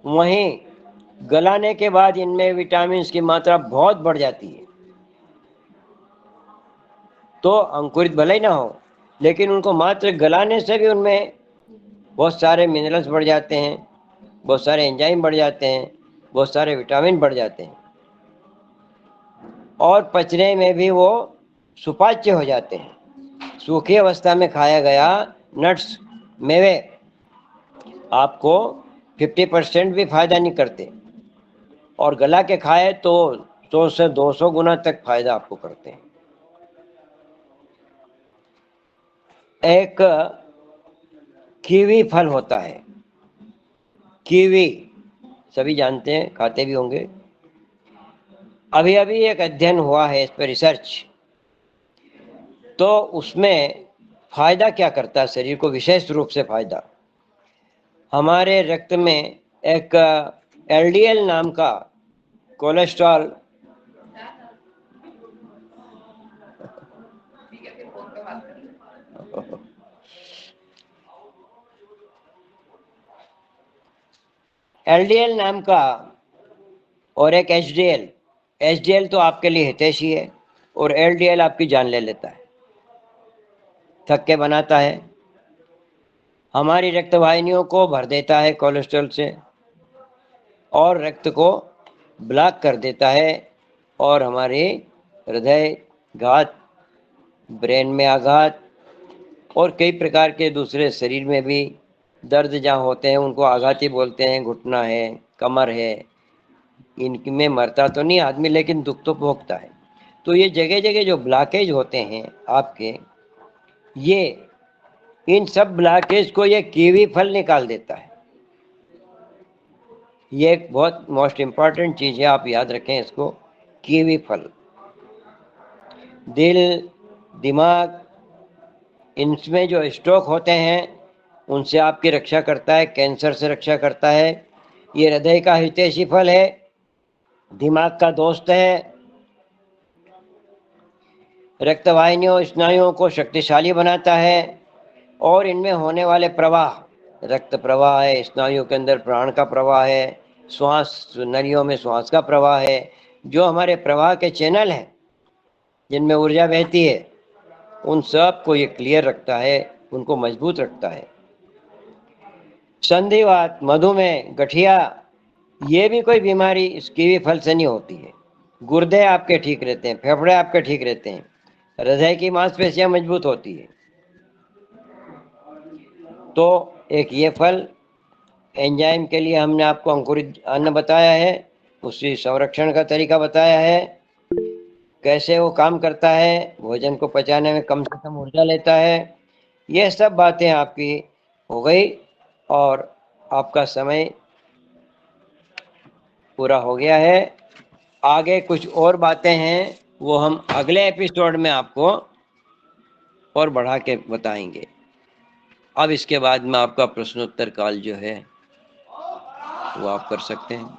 वहीं गलाने के बाद इनमें विटामिन की मात्रा बहुत बढ़ जाती है। तो अंकुरित भले ही ना हो, लेकिन उनको मात्र गलाने से भी उनमें बहुत सारे मिनरल्स बढ़ जाते हैं, बहुत सारे एंजाइम बढ़ जाते हैं, बहुत सारे विटामिन बढ़ जाते हैं, और पचने में भी वो सुपाच्य हो जाते हैं। सूखी अवस्था में खाया गया नट्स, मेवे आपको 50% भी फायदा नहीं करते, और गला के खाए तो 100 से 200 गुना तक फायदा आपको करते हैं। एक कीवी फल होता है, कीवी सभी जानते हैं, खाते भी होंगे। अभी अभी एक अध्ययन हुआ है इस पर, रिसर्च, तो उसमें फायदा क्या करता है शरीर को, विशेष रूप से फायदा, हमारे रक्त में एक एलडीएल नाम का कोलेस्ट्रॉल, एलडीएल नाम का, और एक एचडीएल, एचडीएल तो आपके लिए हितैषी है और एलडीएल आपकी जान ले लेता है, थक के बनाता है, हमारी रक्त वाहिनियों को भर देता है कोलेस्ट्रॉल से और रक्त को ब्लॉक कर देता है, और हमारे हृदय घात, ब्रेन में आघात और कई प्रकार के दूसरे शरीर में भी दर्द जहाँ होते हैं उनको आघात ही बोलते हैं, घुटना है, कमर है, इनमें मरता तो नहीं आदमी लेकिन दुख तो भोगता है। तो ये जगह जगह जो ब्लॉकेज होते हैं आपके, ये इन सब ब्लॉकेज को ये कीवी फल निकाल देता है। ये एक बहुत मोस्ट इम्पॉर्टेंट चीज है, आप याद रखें इसको, कीवी फल। दिल, दिमाग, इनमें जो स्ट्रोक होते हैं उनसे आपकी रक्षा करता है, कैंसर से रक्षा करता है। ये हृदय का हितैषी फल है, दिमाग का दोस्त है, रक्तवाहिनियों स्नायुओं को शक्तिशाली बनाता है, और इनमें होने वाले प्रवाह, रक्त प्रवाह है, स्नायु के अंदर प्राण का प्रवाह है, श्वास नलियों में श्वास का प्रवाह है, जो हमारे प्रवाह के चैनल हैं जिनमें ऊर्जा बहती है, उन सब को ये क्लियर रखता है, उनको मजबूत रखता है। संधिवात, मधुमेह, गठिया, ये भी कोई बीमारी इस कीवी फल से नहीं होती है। गुर्दे आपके ठीक रहते हैं, फेफड़े आपके ठीक रहते हैं, हृदय की मांसपेशियां मजबूत होती है। तो एक ये फल, एंजाइम के लिए हमने आपको अंकुरित अन्न बताया है, उसी संरक्षण का तरीका बताया है, कैसे वो काम करता है, भोजन को पचाने में कम से कम ऊर्जा लेता है। ये सब बातें आपकी हो गई और आपका समय पूरा हो गया है। आगे कुछ और बातें हैं, वो हम अगले एपिसोड में आपको और बढ़ा के बताएंगे। अब इसके बाद में आपका प्रश्नोत्तर काल जो है वो आप कर सकते हैं।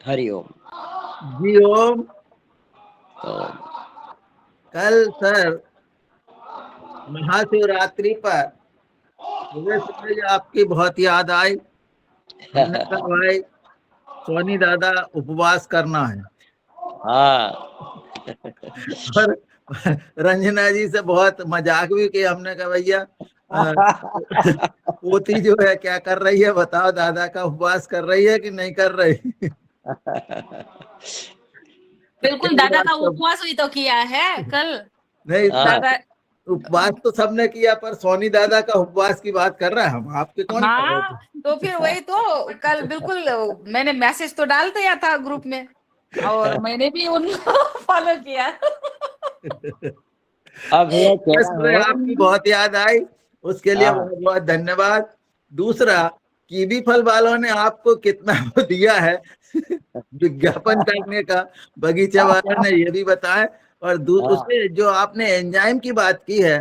हरि ओम। जी ओम। ओम। कल सर महाशिवरात्रि पर सुबह सुबह आपकी बहुत याद आई। हमने कहा भाई सोनी दादा उपवास करना है। हाँ। और रंजना जी से बहुत मजाक भी किया हमने, कहा भैया पोती जो है क्या कर रही है बताओ, दादा का उपवास कर रही है कि नहीं कर रही। बिल्कुल, दादा का उपवास भी तो किया है कल। नहीं दादा उपवास तो सबने किया, पर सोनी दादा का उपवास की बात कर रहा है, हम आपके कौन कर रहे हाँ, तो फिर वही तो कल बिल्कुल मैंने मैसेज तो डाल दिया था ग्रुप में, और मैंने भी उनको फॉलो किया। थे। अब ये कह बस रहा मैं हूँ, आपकी बहुत याद आई, उसके लिए हाँ बहुत बहुत धन्यवाद। दूसरा, कीवी फल वालों ने आपको कितना वो दिया है विज्ञापन करने का, बगीचे वालों ने ये भी बताया। और हाँ उससे जो आपने एंजाइम की बात की है,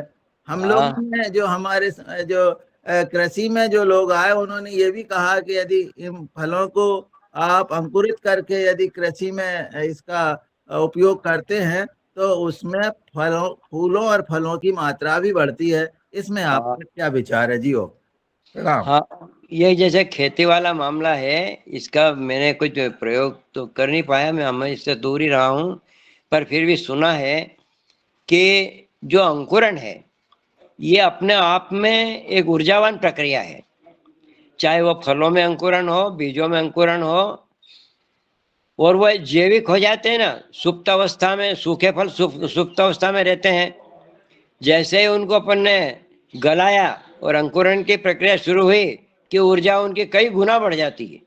हम लोग हाँ ने जो हमारे जो कृषि में जो लोग आए, उन्होंने ये भी कहा कि यदि इन फलों को आप अंकुरित करके यदि कृषि में इसका उपयोग करते हैं, तो उसमें फलों फूलों और फलों की मात्रा भी बढ़ती है। इसमें हाँ आपका क्या विचार है? जी हो प्रणाम। हाँ। ये जैसे खेती वाला मामला है, इसका मैंने कुछ प्रयोग तो कर नहीं पाया, मैं इससे दूर ही रहा हूँ, पर फिर भी सुना है कि जो अंकुरण है ये अपने आप में एक ऊर्जावान प्रक्रिया है। चाहे वो फलों में अंकुरण हो, बीजों में अंकुरण हो, और वो जैविक हो जाते हैं ना, सुप्त अवस्था में सूखे फल सुप्त अवस्था में रहते हैं। जैसे ही उनको अपन ने गलाया और अंकुरण की प्रक्रिया शुरू हुई कि ऊर्जा उनकी कई गुना बढ़ जाती है।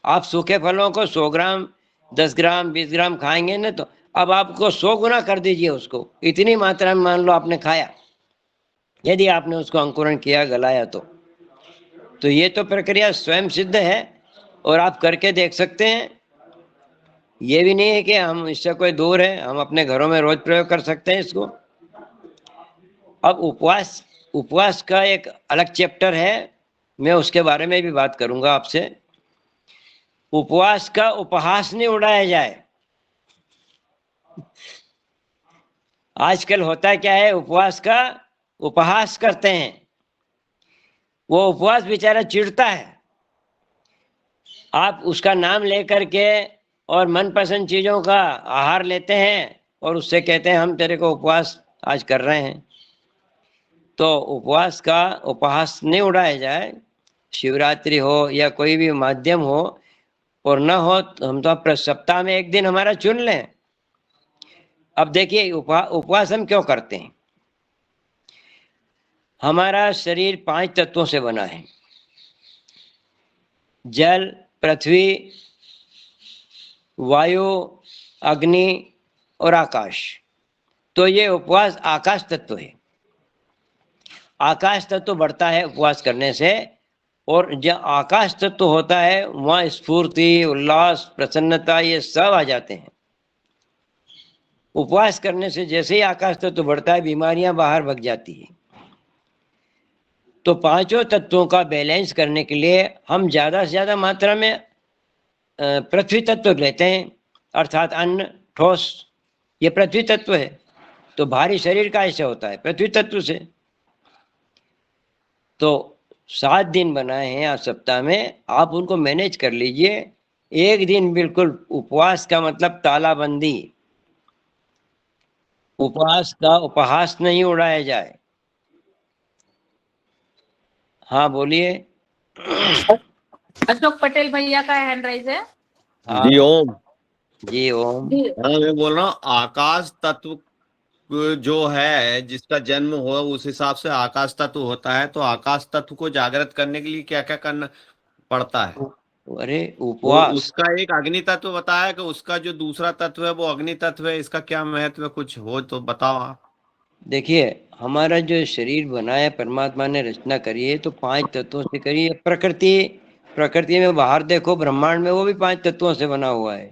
आप सूखे फलों को 100 ग्राम 10 ग्राम 20 ग्राम खाएंगे ना, तो अब आपको 100 गुना कर दीजिए उसको, इतनी मात्रा में मान लो आपने खाया, यदि आपने उसको अंकुरण किया, गलाया तो ये तो प्रक्रिया स्वयं सिद्ध है और आप करके देख सकते हैं। ये भी नहीं है कि हम इससे कोई दूर है, हम अपने घरों में रोज प्रयोग कर सकते हैं इसको। अब उपवास, उपवास का एक अलग चैप्टर है, मैं उसके बारे में भी बात करूंगा आपसे। उपवास का उपहास नहीं उड़ाया जाए। आजकल होता क्या है, उपवास का उपहास करते हैं। वो उपवास बेचारा चिढ़ता है, आप उसका नाम लेकर के और मनपसंद चीजों का आहार लेते हैं और उससे कहते हैं हम तेरे को उपवास आज कर रहे हैं। तो उपवास का उपहास नहीं उड़ाया जाए। शिवरात्रि हो या कोई भी माध्यम हो, और ना हो तो हम तो अब सप्ताह में एक दिन हमारा चुन लें। अब देखिए उपवास हम क्यों करते हैं। हमारा शरीर 5 तत्वों से बना है, जल, पृथ्वी, वायु, अग्नि और आकाश। तो ये उपवास आकाश तत्व है। आकाश तत्व बढ़ता है उपवास करने से, और जब आकाश तत्व होता है वहां स्फूर्ति, उल्लास, प्रसन्नता ये सब आ जाते हैं। उपवास करने से जैसे ही आकाश तत्व बढ़ता है, बीमारियां बाहर भग जाती है। तो पांचों तत्वों का बैलेंस करने के लिए हम ज्यादा से ज्यादा मात्रा में पृथ्वी तत्व लेते हैं, अर्थात अन्न, ठोस, ये पृथ्वी तत्व है। तो भारी शरीर का ऐसे होता है पृथ्वी तत्व से। तो 7 दिन बनाए हैं आप सप्ताह में, आप उनको मैनेज कर लीजिए। एक दिन बिल्कुल उपवास का मतलब तालाबंदी, उपवास का उपहास नहीं उड़ाया जाए। हाँ बोलिए। अशोक पटेल भैया का हैंड राइज है। हाँ जी ओम। जी ओम। जी। हाँ, मैं बोल रहा हूँ आकाश तत्व जो है जिसका जन्म हुआ उस हिसाब से आकाश तत्व होता है, तो आकाश तत्व को जागृत करने के लिए क्या क्या करना पड़ता है? अरे वो उपवास, उसका एक अग्नि तत्व बताया कि उसका जो दूसरा तत्व है वो अग्नि तत्व है, इसका क्या महत्व है, कुछ हो तो बताओ आप। देखिए हमारा जो शरीर बना है, परमात्मा ने रचना करी है तो 5 तत्वों से करी है। प्रकृति, प्रकृति में बाहर देखो ब्रह्मांड में, वो भी 5 तत्वों से बना हुआ है।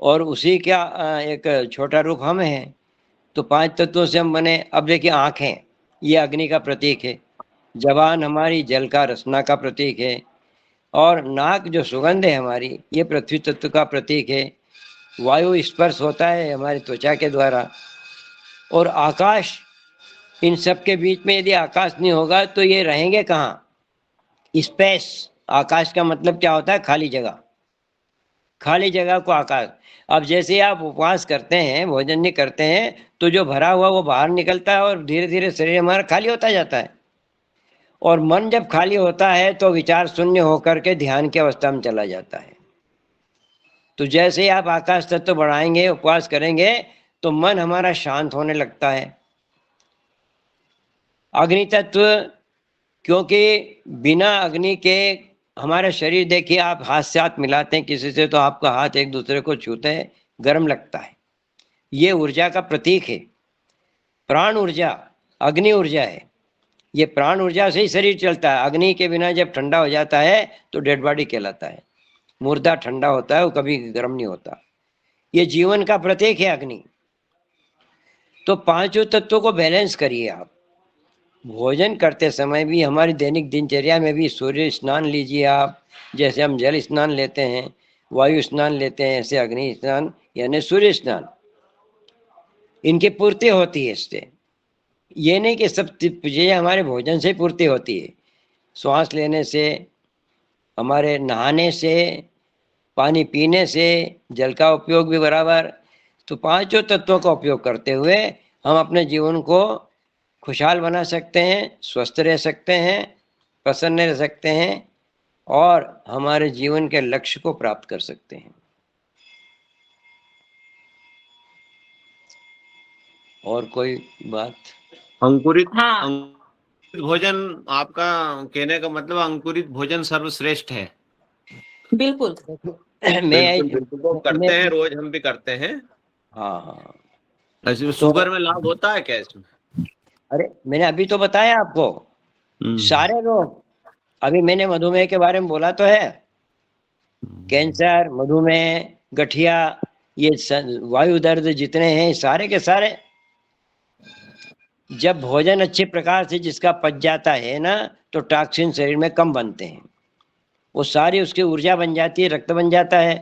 और उसी का एक छोटा रूप हम हैं। तो 5 तत्वों से हम बने। अब देखिए आंखें, ये अग्नि का प्रतीक है। जबान हमारी जल का, रसना का प्रतीक है। और नाक जो सुगंध है हमारी, ये पृथ्वी तत्व का प्रतीक है। वायु स्पर्श होता है हमारी त्वचा के द्वारा। और आकाश, इन सब के बीच में यदि आकाश नहीं होगा तो ये रहेंगे कहाँ? स्पेस। आकाश का मतलब क्या होता है? खाली जगह। खाली जगह को आकाश। अब जैसे आप उपवास करते हैं, भोजन नहीं करते हैं, तो जो भरा हुआ वो बाहर निकलता है और धीरे धीरे शरीर हमारा खाली होता जाता है। और मन जब खाली होता है तो विचार शून्य होकर के ध्यान की अवस्था में चला जाता है। तो जैसे ही आप आकाश तत्व बढ़ाएंगे, उपवास करेंगे, तो मन हमारा शांत होने लगता है। अग्नि तत्व, क्योंकि बिना अग्नि के हमारा शरीर, देखिए आप हाथ से हाथ मिलाते हैं किसी से तो आपका हाथ एक दूसरे को छूते हैं, गर्म लगता है। ये ऊर्जा का प्रतीक है। प्राण ऊर्जा अग्नि ऊर्जा है। ये प्राण ऊर्जा से ही शरीर चलता है। अग्नि के बिना जब ठंडा हो जाता है तो डेड बॉडी कहलाता है। मुर्दा ठंडा होता है, वो कभी गर्म नहीं होता। ये जीवन का प्रतीक है अग्नि। तो पांचों तत्वों को बैलेंस करिए आप। भोजन करते समय भी, हमारी दैनिक दिनचर्या में भी सूर्य स्नान लीजिए आप। जैसे हम जल स्नान लेते हैं, वायु स्नान लेते हैं, ऐसे अग्नि स्नान यानी सूर्य स्नान, इनकी पूर्ति होती है इससे। ये नहीं कि सब चीजें हमारे भोजन से पूर्ति होती है। श्वास लेने से, हमारे नहाने से, पानी पीने से, जल का उपयोग भी बराबर। तो पांचों तत्वों का उपयोग करते हुए हम अपने जीवन को खुशहाल बना सकते हैं, स्वस्थ रह सकते हैं, प्रसन्न रह सकते हैं और हमारे जीवन के लक्ष्य को प्राप्त कर सकते हैं। और कोई बात? अंकुरित हाँ, अंकुरित भोजन, आपका कहने का मतलब अंकुरित भोजन सर्वश्रेष्ठ है। बिल्कुल। बिल्कुल बिल्कुल, वो करते हैं, मैं रोज हम भी करते हैं। हाँ हाँ। ऐसे शुगर में लाभ होता है क्या इसमें? अरे मैंने अभी तो बताया आपको सारे रोग। अभी मैंने मधुमेह के बारे में बोला तो है। कैंसर, मधुमेह, गठिया, ये वायु दर्द जितने हैं सारे के सारे, जब भोजन अच्छे प्रकार से जिसका पच जाता है ना, तो टॉक्सिन शरीर में कम बनते हैं। वो सारी उसकी ऊर्जा बन जाती है, रक्त बन जाता है।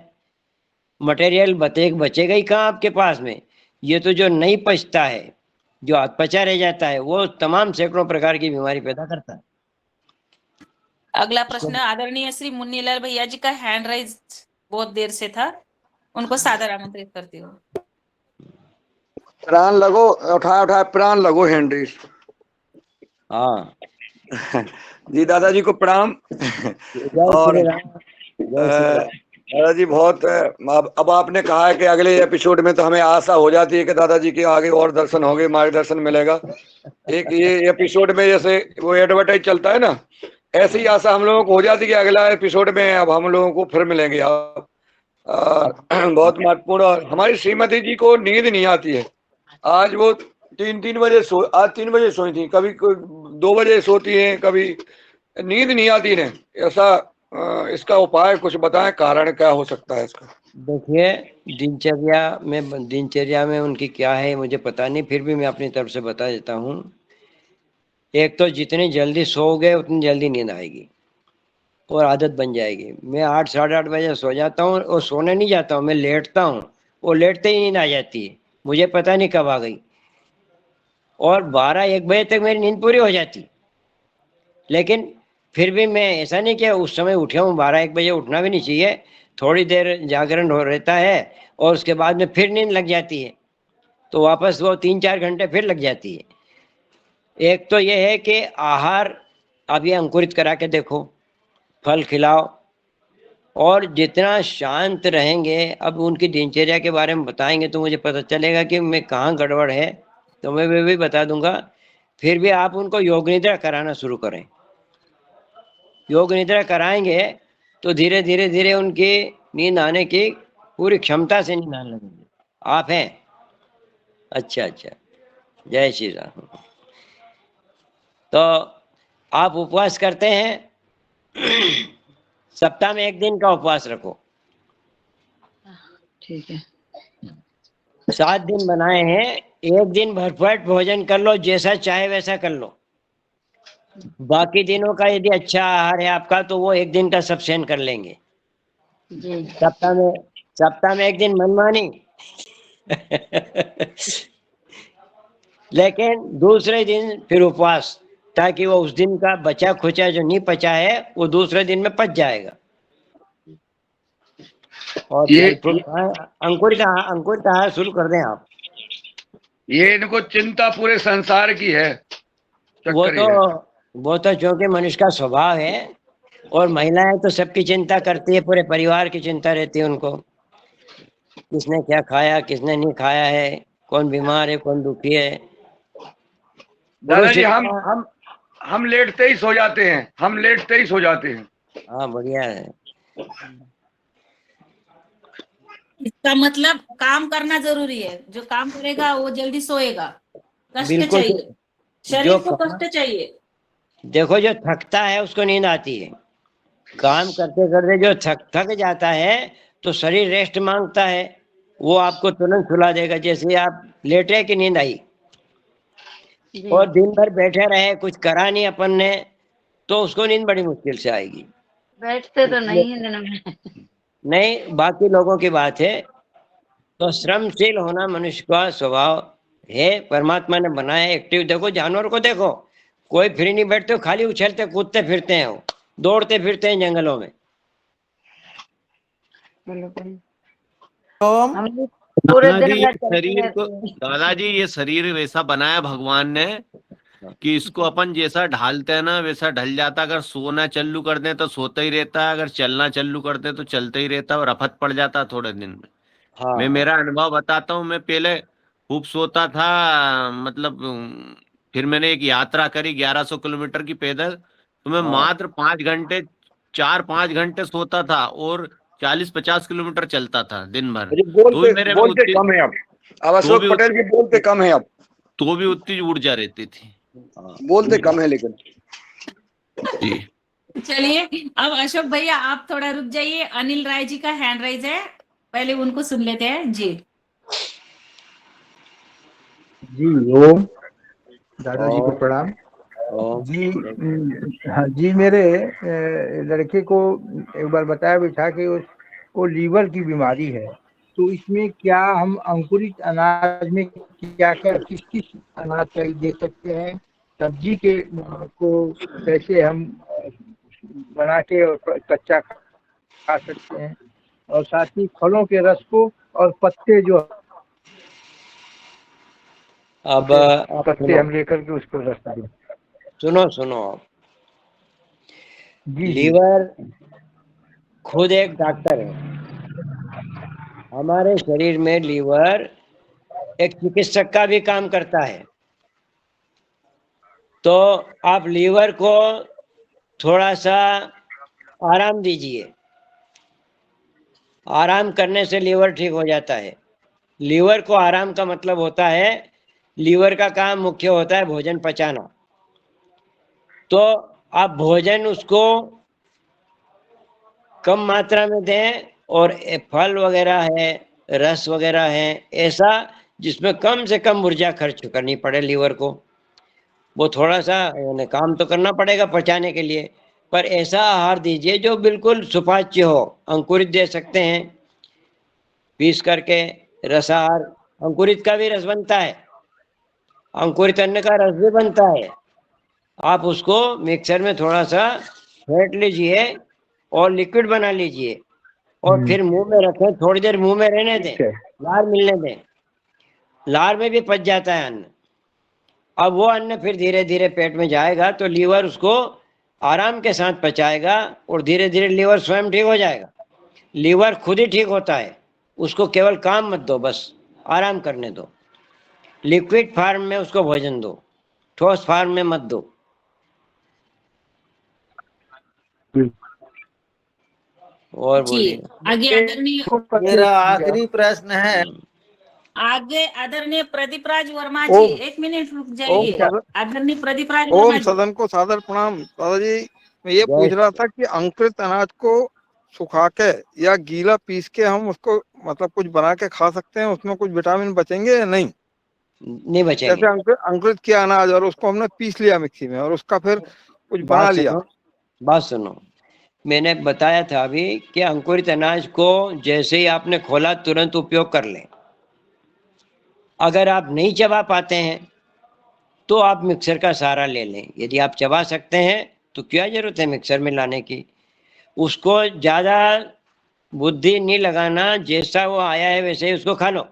मटेरियल बचेगा ही कहाँ आपके पास में। ये तो जो नहीं पचता है, जो अपचा रह जाता है, वो तमाम सैकड़ों प्रकार की बीमारी पैदा करता है। अगला प्रश्न आदरणीय श्री मुन्नीलाल भैया जी का हैंड राइज बहुत देर से था, उनको सादर आमंत्रित करती हूँ। प्राण लगो, उठाए प्राण लगो हेनरी। हाँ जी दादाजी को प्रणाम। और दादाजी बहुत अब आपने कहा है कि अगले एपिसोड में तो हमें आशा हो जाती है कि दादाजी के आगे और दर्शन होंगे, मार्गदर्शन मिलेगा। एक ये एपिसोड में जैसे वो एडवर्टाइज चलता है ना, ऐसी आशा हम लोगों को हो जाती है कि अगला एपिसोड में अब हम लोगों को फिर मिलेंगे आप। बहुत महत्वपूर्ण। और हमारी श्रीमती जी को नींद नहीं आती है। आज वो 3 बजे आज 3 बजे सोई थी, कभी 2 बजे सोती हैं, कभी नींद नहीं आती है। ऐसा इसका उपाय कुछ बताएं, कारण क्या हो सकता है इसका? देखिए, दिनचर्या में उनकी क्या है मुझे पता नहीं, फिर भी मैं अपनी तरफ से बता देता हूँ। एक तो जितनी जल्दी सोओगे उतनी जल्दी नींद आएगी और आदत बन जाएगी। मैं 8 साढ़े 8 बजे सो जाता हूँ और सोने नहीं जाता हूँ, मैं लेटता हूँ। वो लेटते ही नींद आ जाती है, मुझे पता नहीं कब आ गई। और 12-1 बजे तक मेरी नींद पूरी हो जाती। लेकिन फिर भी मैं ऐसा नहीं कि उस समय उठा हूँ, 12-1 बजे उठना भी नहीं चाहिए। थोड़ी देर जागरण हो रहता है और उसके बाद में फिर नींद लग जाती है, तो वापस वो 3-4 घंटे फिर लग जाती है। एक तो ये है कि आहार अब ये अंकुरित करा के देखो, फल खिलाओ और जितना शांत रहेंगे। अब उनकी दिनचर्या के बारे में बताएंगे तो मुझे पता चलेगा कि मैं कहाँ गड़बड़ है, तो मैं भी बता दूंगा। फिर भी आप उनको योग निद्रा कराना शुरू करें। योग निद्रा कराएंगे तो धीरे धीरे धीरे उनकी नींद आने की पूरी क्षमता से नींद आने लगेगी। आप हैं? अच्छा अच्छा, जय श्री राम। तो आप उपवास करते हैं? सप्ताह में 1 दिन का उपवास रखो। ठीक है। 7 दिन बनाए हैं, 1 दिन भरपेट भोजन कर लो, जैसा चाहे वैसा कर लो। बाकी दिनों का यदि अच्छा आहार है आपका तो वो 1 दिन का सब सहन कर लेंगे। सप्ताह में 1 दिन मनमानी लेकिन दूसरे दिन फिर उपवास, ताकि वो उस दिन का बचा खुचा जो नहीं पचा है वो दूसरे दिन में पच जाएगा। और ये अंकुरित आहार शुरू कर दें आप। ये इनको चिंता पूरे संसार की है। वो तो क्योंकि मनुष्य का स्वभाव है, और महिलाएं तो सबकी चिंता करती है, पूरे परिवार की चिंता रहती है उनको। किसने क्या खाया, किसने नहीं खाया है, कौन बीमार है, कौन दुखी है। दादाजी हम लेटते ही सो जाते हैं, हम लेटते ही सो जाते हैं। हाँ बढ़िया है। इसका मतलब काम करना जरूरी है, जो काम करेगा वो जल्दी सोएगा। कष्ट बिल्कुल। चाहिए, शरीर को कष्ट चाहिए। देखो जो थकता है उसको नींद आती है, काम करते करते जो थक जाता है तो शरीर रेस्ट मांगता है, वो आपको तुरंत सुला देगा। जैसे आप लेटे कि नींद आई, और दिन भर बैठे रहे कुछ करा नहीं अपन ने, तो उसको नींद बड़ी मुश्किल से आएगी। बैठते तो नहीं है दिन में। नहीं, बाकी लोगों की बात है। तो श्रमशील होना मनुष्य का स्वभाव है, परमात्मा ने बनाया एक्टिव। देखो जानवर को देखो, कोई फ्री नहीं बैठते, खाली उछलते कूदते फिरते हैं, वो दौड़ते फिरते हैं जंगलों में। ओम हम भी पूरे दिन दादाजी ये भर चलते शरीर को, रहते हैं। दादाजी ये शरीर वैसा बनाया भगवान ने कि इसको अपन जैसा ढालते हैं ना वैसा ढल जाता। अगर सोना चालू कर दें तो सोता ही रहता है, अगर चलना चालू कर दें तो चलता ही रहता है, और रफत पड़ जाता है थोड़े दिन में। हाँ मैं मेरा अनुभव बताता हूँ। मैं पहले खूब सोता था, मतलब फिर मैंने एक यात्रा करी 1100 किलोमीटर की पैदल, तो मैं हाँ। मात्र 5 घंटे 4-5 घंटे सोता था और 40-50 किलोमीटर चलता था दिन भर। अरे तो भी मेरे में बोलते उतनी कम है अब तो अशोक भी पटेल जी बोलते कम है अब, तो भी उतनी ऊर्जा रहती थी। बोलते कम है लेकिन। जी चलिए अब अशोक भैया आप थोड़ा रुक जाइए, अनिल राय जी का हैंड राइज है, पहले उनको सुन लेते हैं जी। जी ओम, दादाजी को प्रणाम। ओम। जी हाँ जी, मेरे लड़के को एक बार बताया भी था कि उसको लीवर की बीमारी है, तो इसमें क्या हम अंकुरित अनाज में क्या क्या किस किस अनाज का दे सकते हैं, सब्जी के को कैसे हम बना के और कच्चा खा सकते हैं, और साथ ही फलों के रस को और पत्ते जो अब पत्ते हम लेकर के उसको रस दें। सुनो आप, जी जी लीवर खुद एक डॉक्टर है। हमारे शरीर में लीवर एक चिकित्सक का भी काम करता है। तो आप लीवर को थोड़ा सा आराम दीजिए, आराम करने से लीवर ठीक हो जाता है। लीवर को आराम का मतलब होता है, लीवर का काम मुख्य होता है भोजन पचाना। तो आप भोजन उसको कम मात्रा में दें, और फल वगैरह है, रस वगैरह है, ऐसा जिसमें कम से कम ऊर्जा खर्च करनी पड़े लीवर को। वो थोड़ा सा काम तो करना पड़ेगा पचाने के लिए, पर ऐसा आहार दीजिए जो बिल्कुल सुपाच्य हो। अंकुरित दे सकते हैं पीस करके, रसाहार, अंकुरित का भी रस बनता है, अंकुरित अन्न का रस भी बनता है। आप उसको मिक्सर में थोड़ा सा फेंट लीजिए और लिक्विड बना लीजिए, और फिर मुंह में रखें, थोड़ी देर मुंह में रहने दें, लार मिलने दें। लार में भी पच जाता है अन्न। अब वो अन्न फिर धीरे धीरे पेट में जाएगा तो लीवर उसको आराम के साथ पचाएगा, और धीरे धीरे लीवर स्वयं ठीक हो जाएगा। लीवर खुद ही ठीक होता है, उसको केवल काम मत दो, बस आराम करने दो। लिक्विड फार्म में उसको भोजन दो, ठोस फार्म में मत दो। और जी बोलिए। आगे आदरणीय, मेरा आखिरी प्रश्न है। आगे आदरणीय प्रदीप राज वर्मा जी, एक मिनट रुक जाइए। आदरणीय प्रदीप राज वर्मा ओम जी। सदन को सादर प्रणाम। दादाजी मैं ये पूछ रहा था कि अंकुरित अनाज को सुखा के या गीला पीस के हम उसको मतलब कुछ बना के खा सकते हैं, उसमें कुछ विटामिन बचेंगे या नहीं? नहीं बचेंगे। जैसे अंकुरित किया अनाज और उसको हमने पीस लिया मिक्सी में और उसका फिर कुछ बना लिया। बात सुनो, मैंने बताया था अभी कि अंकुरित अनाज को जैसे ही आपने खोला तुरंत उपयोग कर लें। अगर आप नहीं चबा पाते हैं तो आप मिक्सर का सहारा ले लें। यदि आप चबा सकते हैं तो क्या जरूरत है मिक्सर में लाने की। उसको ज्यादा बुद्धि नहीं लगाना, जैसा वो आया है वैसे ही उसको खा लो।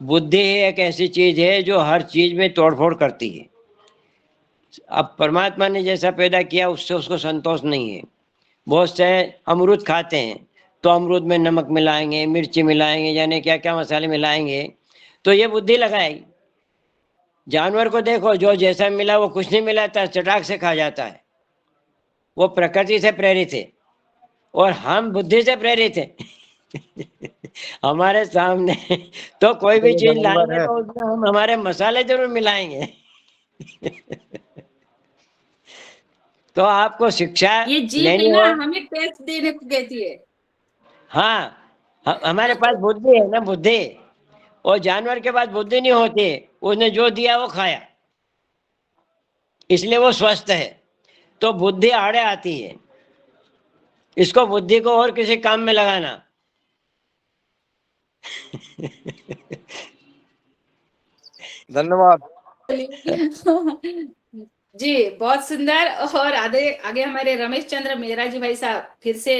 बुद्धि एक ऐसी चीज है जो हर चीज में तोड़फोड़ करती है। अब परमात्मा ने जैसा पैदा किया उससे उसको संतोष नहीं है। बहुत से अमरूद खाते हैं तो अमरूद में नमक मिलाएंगे, मिर्ची मिलाएंगे, यानी क्या क्या मसाले मिलाएंगे, तो ये बुद्धि लगाएगी। जानवर को देखो, जो जैसा मिला वो कुछ नहीं मिलाता, चटाक से खा जाता है, वो प्रकृति से प्रेरित है। और हम बुद्धि से प्रेरित है। हमारे सामने तो कोई भी चीज लाएंगे तो उसमें हम हमारे मसाले जरूर मिलाएंगे। तो आपको शिक्षा ये जीभ लेनी है ना, हो, हमें टेस्ट देने को कहती है। हाँ, हमारे पास बुद्धि है ना, बुद्धि। और जानवर के पास बुद्धि नहीं होती, उसने जो दिया वो खाया, इसलिए वो स्वस्थ है। तो बुद्धि आड़े आती है, इसको बुद्धि को और किसी काम में लगाना। धन्यवाद। जी बहुत सुंदर। और आगे आगे हमारे रमेश चंद्र मेहरा जी भाई साहब फिर से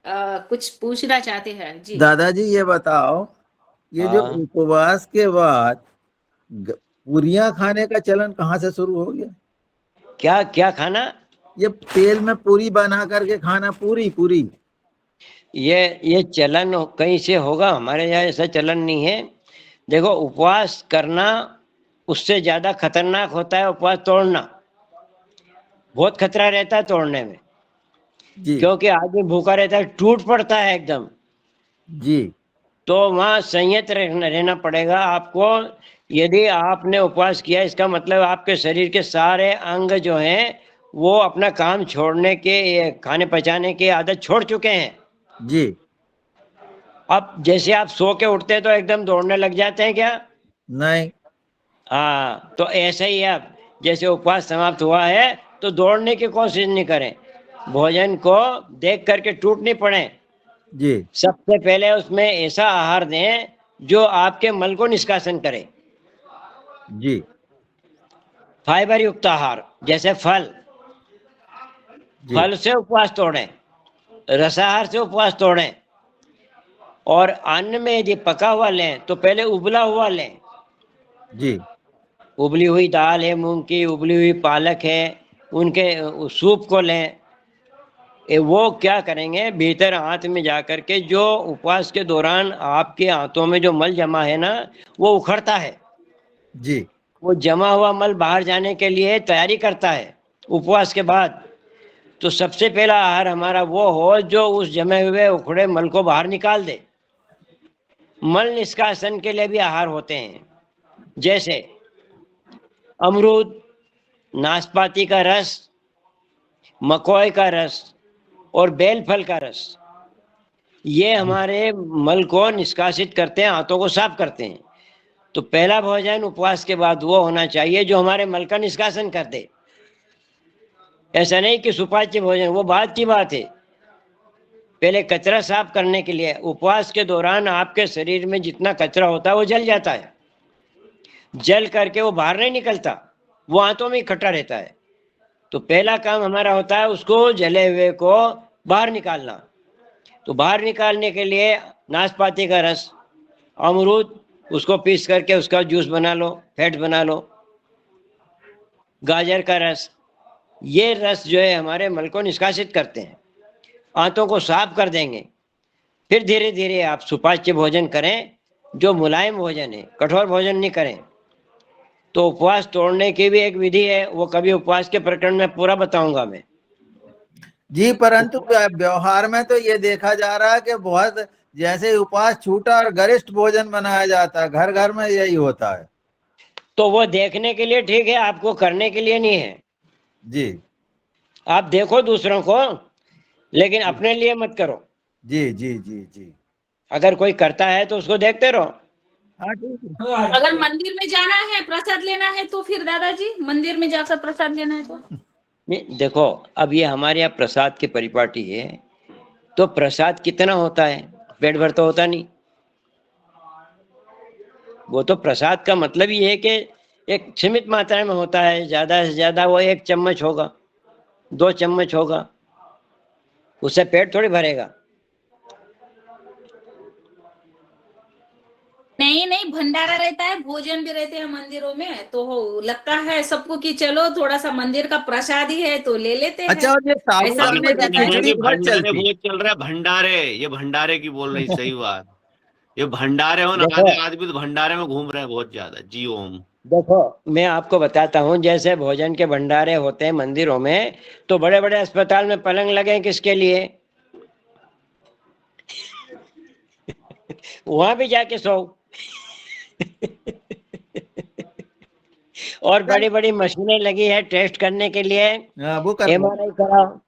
कुछ पूछना चाहते हैं जी। दादाजी ये बताओ, ये जो हाँ। उपवास के बाद पूरियां खाने का चलन कहाँ से शुरू हो गया? क्या क्या खाना? ये तेल में पूरी बना करके खाना, पूरी पूरी। ये चलन कहीं से होगा, हमारे यहाँ ऐसा चलन नहीं है। देखो, उपवास करना उससे ज्यादा खतरनाक होता है उपवास तोड़ना। बहुत खतरा रहता है तोड़ने में, जी क्योंकि आदमी भूखा रहता है, टूट पड़ता है एकदम। जी। तो वहाँ संयत रहना पड़ेगा आपको। यदि आपने उपवास किया, इसका मतलब आपके शरीर के सारे अंग जो हैं वो अपना काम छोड़ने के, खाने पचाने की आदत छोड़ चुके हैं। जी। अब जैसे आप सो के उठते हैं तो एकदम दौड़ने लग जाते हैं क्या? नहीं। हाँ, तो ऐसा ही है। अब जैसे उपवास समाप्त हुआ है तो दौड़ने की कोशिश नहीं करें, भोजन को देख करके टूट नहीं पड़े। जी सबसे पहले उसमें ऐसा आहार दें जो आपके मल को निष्कासन करे। जी। फाइबर युक्त आहार, जैसे फल। जी फल से उपवास तोड़ें, रसाहार से उपवास तोड़ें। और अन्न में यदि पका हुआ लें तो पहले उबला हुआ लें। जी। उबली हुई दाल है, मूंग की, उबली हुई पालक है, उनके सूप को लें। वो क्या करेंगे, भीतर आंत में जाकर के जो उपवास के दौरान आपके आंतों में जो मल जमा है ना, वो उखड़ता है। जी। वो जमा हुआ मल बाहर जाने के लिए तैयारी करता है उपवास के बाद। तो सबसे पहला आहार हमारा वो हो जो उस जमे हुए उखड़े मल को बाहर निकाल दे। मल निष्कासन के लिए भी आहार होते हैं, जैसे अमरूद, नाशपाती का रस, मकोई का रस और बेल फल का रस। ये हमारे मल को निष्कासित करते हैं, आंतों को साफ करते हैं। तो पहला भोजन उपवास के बाद वो होना चाहिए जो हमारे मल का निष्कासन कर दे। ऐसा नहीं कि सुपाच्य भोजन, वो बात की बात है। पहले कचरा साफ करने के लिए, उपवास के दौरान आपके शरीर में जितना कचरा होता है वो जल जाता है। जल करके वो बाहर नहीं निकलता, वो आंतों में इकट्ठा रहता है। तो पहला काम हमारा होता है उसको, जले हुए को बाहर निकालना। तो बाहर निकालने के लिए नाशपाती का रस, अमरूद, उसको पीस करके उसका जूस बना लो, फैट बना लो। गाजर का रस, ये रस जो है हमारे मल को निष्कासित करते हैं, आंतों को साफ कर देंगे। फिर धीरे धीरे आप सुपाच्य भोजन करें, जो मुलायम भोजन है, कठोर भोजन नहीं करें। तो उपवास तोड़ने की भी एक विधि है, वो कभी उपवास के प्रकरण में पूरा बताऊंगा मैं। जी, परंतु व्यवहार में तो ये देखा जा रहा है कि बहुत, जैसे उपवास छूटा और गरिष्ठ भोजन बनाया जाता है, घर घर में यही होता है। तो वो देखने के लिए ठीक है, आपको करने के लिए नहीं है। जी। आप देखो दूसरों को, लेकिन अपने लिए मत करो। जी जी जी जी। अगर कोई करता है तो उसको देखते रहो। हाँ ठीक है। अगर मंदिर में जाना है, प्रसाद लेना है, तो फिर दादाजी मंदिर में जाकर प्रसाद लेना है तो? नहीं, देखो, अब ये हमारे यहाँ प्रसाद की परिपाटी है, तो प्रसाद कितना होता है? पेट भर तो होता नहीं। वो तो प्रसाद का मतलब ये है कि एक सीमित मात्रा में होता है, ज्यादा से ज्यादा वो 1 चम्मच होगा, 2 चम्मच होगा, उससे पेट थोड़ी भरेगा। नहीं नहीं, भंडारा रहता है, भोजन भी रहते हैं मंदिरों में, तो लगता है सबको कि चलो थोड़ा सा मंदिर का प्रसाद ही है तो ले लेते हैं। अच्छा, और ये ऐसा भी साबूदाने की बताया है। खिचड़ी बहुत भंडारे चलती। बहुत चल रहा है, भंडारे, ये भंडारे की बोल रही, सही बात। ये भंडारे हो ना, देखो, आदमी तो भंडारे में घूम रहे हैं बहुत ज्यादा। जी ओम। देखो मैं आपको बताता हूँ, जैसे भोजन के भंडारे होते हैं मंदिरों में, तो बड़े बड़े अस्पताल में पलंग लगे हैं किसके लिए? वहां भी जाके सो। और बड़ी बड़ी मशीनें लगी है टेस्ट करने के लिए, हाँ, वो कर MRI कराओ,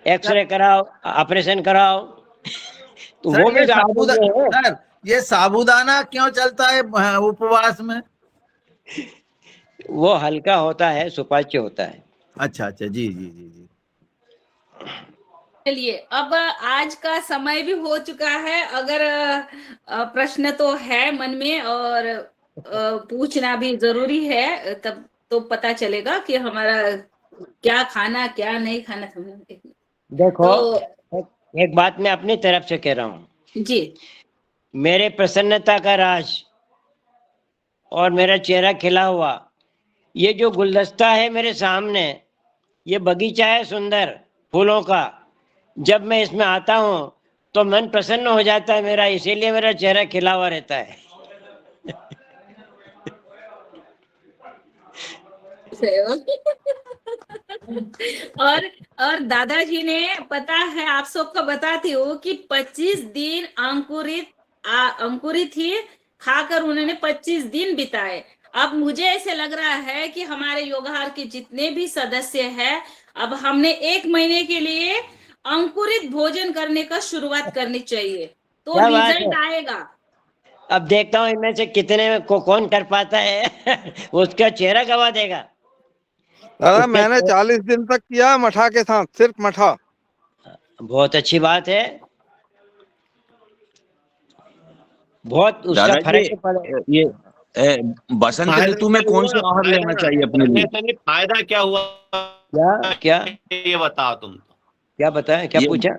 एक्सरे कराओ, ऑपरेशन कराओ, तो सर वो ये भी तो आपके लिए है। सर ये साबूदाना क्यों चलता है उपवास में? वो हल्का होता है, सुपाच्य होता है। अच्छा अच्छा, जी जी जी जी। चलिए, अब आज का समय भी हो चुका है। अगर प्रश्न तो है मन में और पूछना भी जरूरी है, तब तो पता चलेगा कि हमारा क्या खाना क्या नहीं खाना। देखो तो एक बात मैं अपनी तरफ से कह रहा हूँ, जी, मेरे प्रसन्नता का राज और मेरा चेहरा खिला हुआ, ये जो गुलदस्ता है मेरे सामने, ये बगीचा है सुंदर फूलों का। जब मैं इसमें आता हूँ तो मन प्रसन्न हो जाता है मेरा, इसीलिए मेरा चेहरा खिला हुआ रहता है। और और दादाजी ने, पता है आप सबको बताती हूँ कि 25 दिन अंकुरित ही खाकर उन्होंने 25 दिन बिताए। अब मुझे ऐसे लग रहा है कि हमारे योगहार के जितने भी सदस्य हैं, अब हमने 1 महीने के लिए अंकुरित भोजन करने का शुरुआत करनी चाहिए, तो क्या बात रिजल्ट है। आएगा। अब देखता हूँ इनमें से कितने को कौन कर पाता है। उसका चेहरा गवा देगा। दादा उसका मैंने 40 दिन तक किया मठा के साथ, सिर्फ मठा। बहुत अच्छी बात है, बहुत उसका दादाजी फर्क पड़े। ये बसंत फायदा ऋतु में क्या कौन हुआ? से आहार लेना चाहिए अपने लिए? ऐसा नहीं, फायदा क्या हुआ? क्या क्या ये बताओ तुम। क्या बताएं, क्या ये पूछा?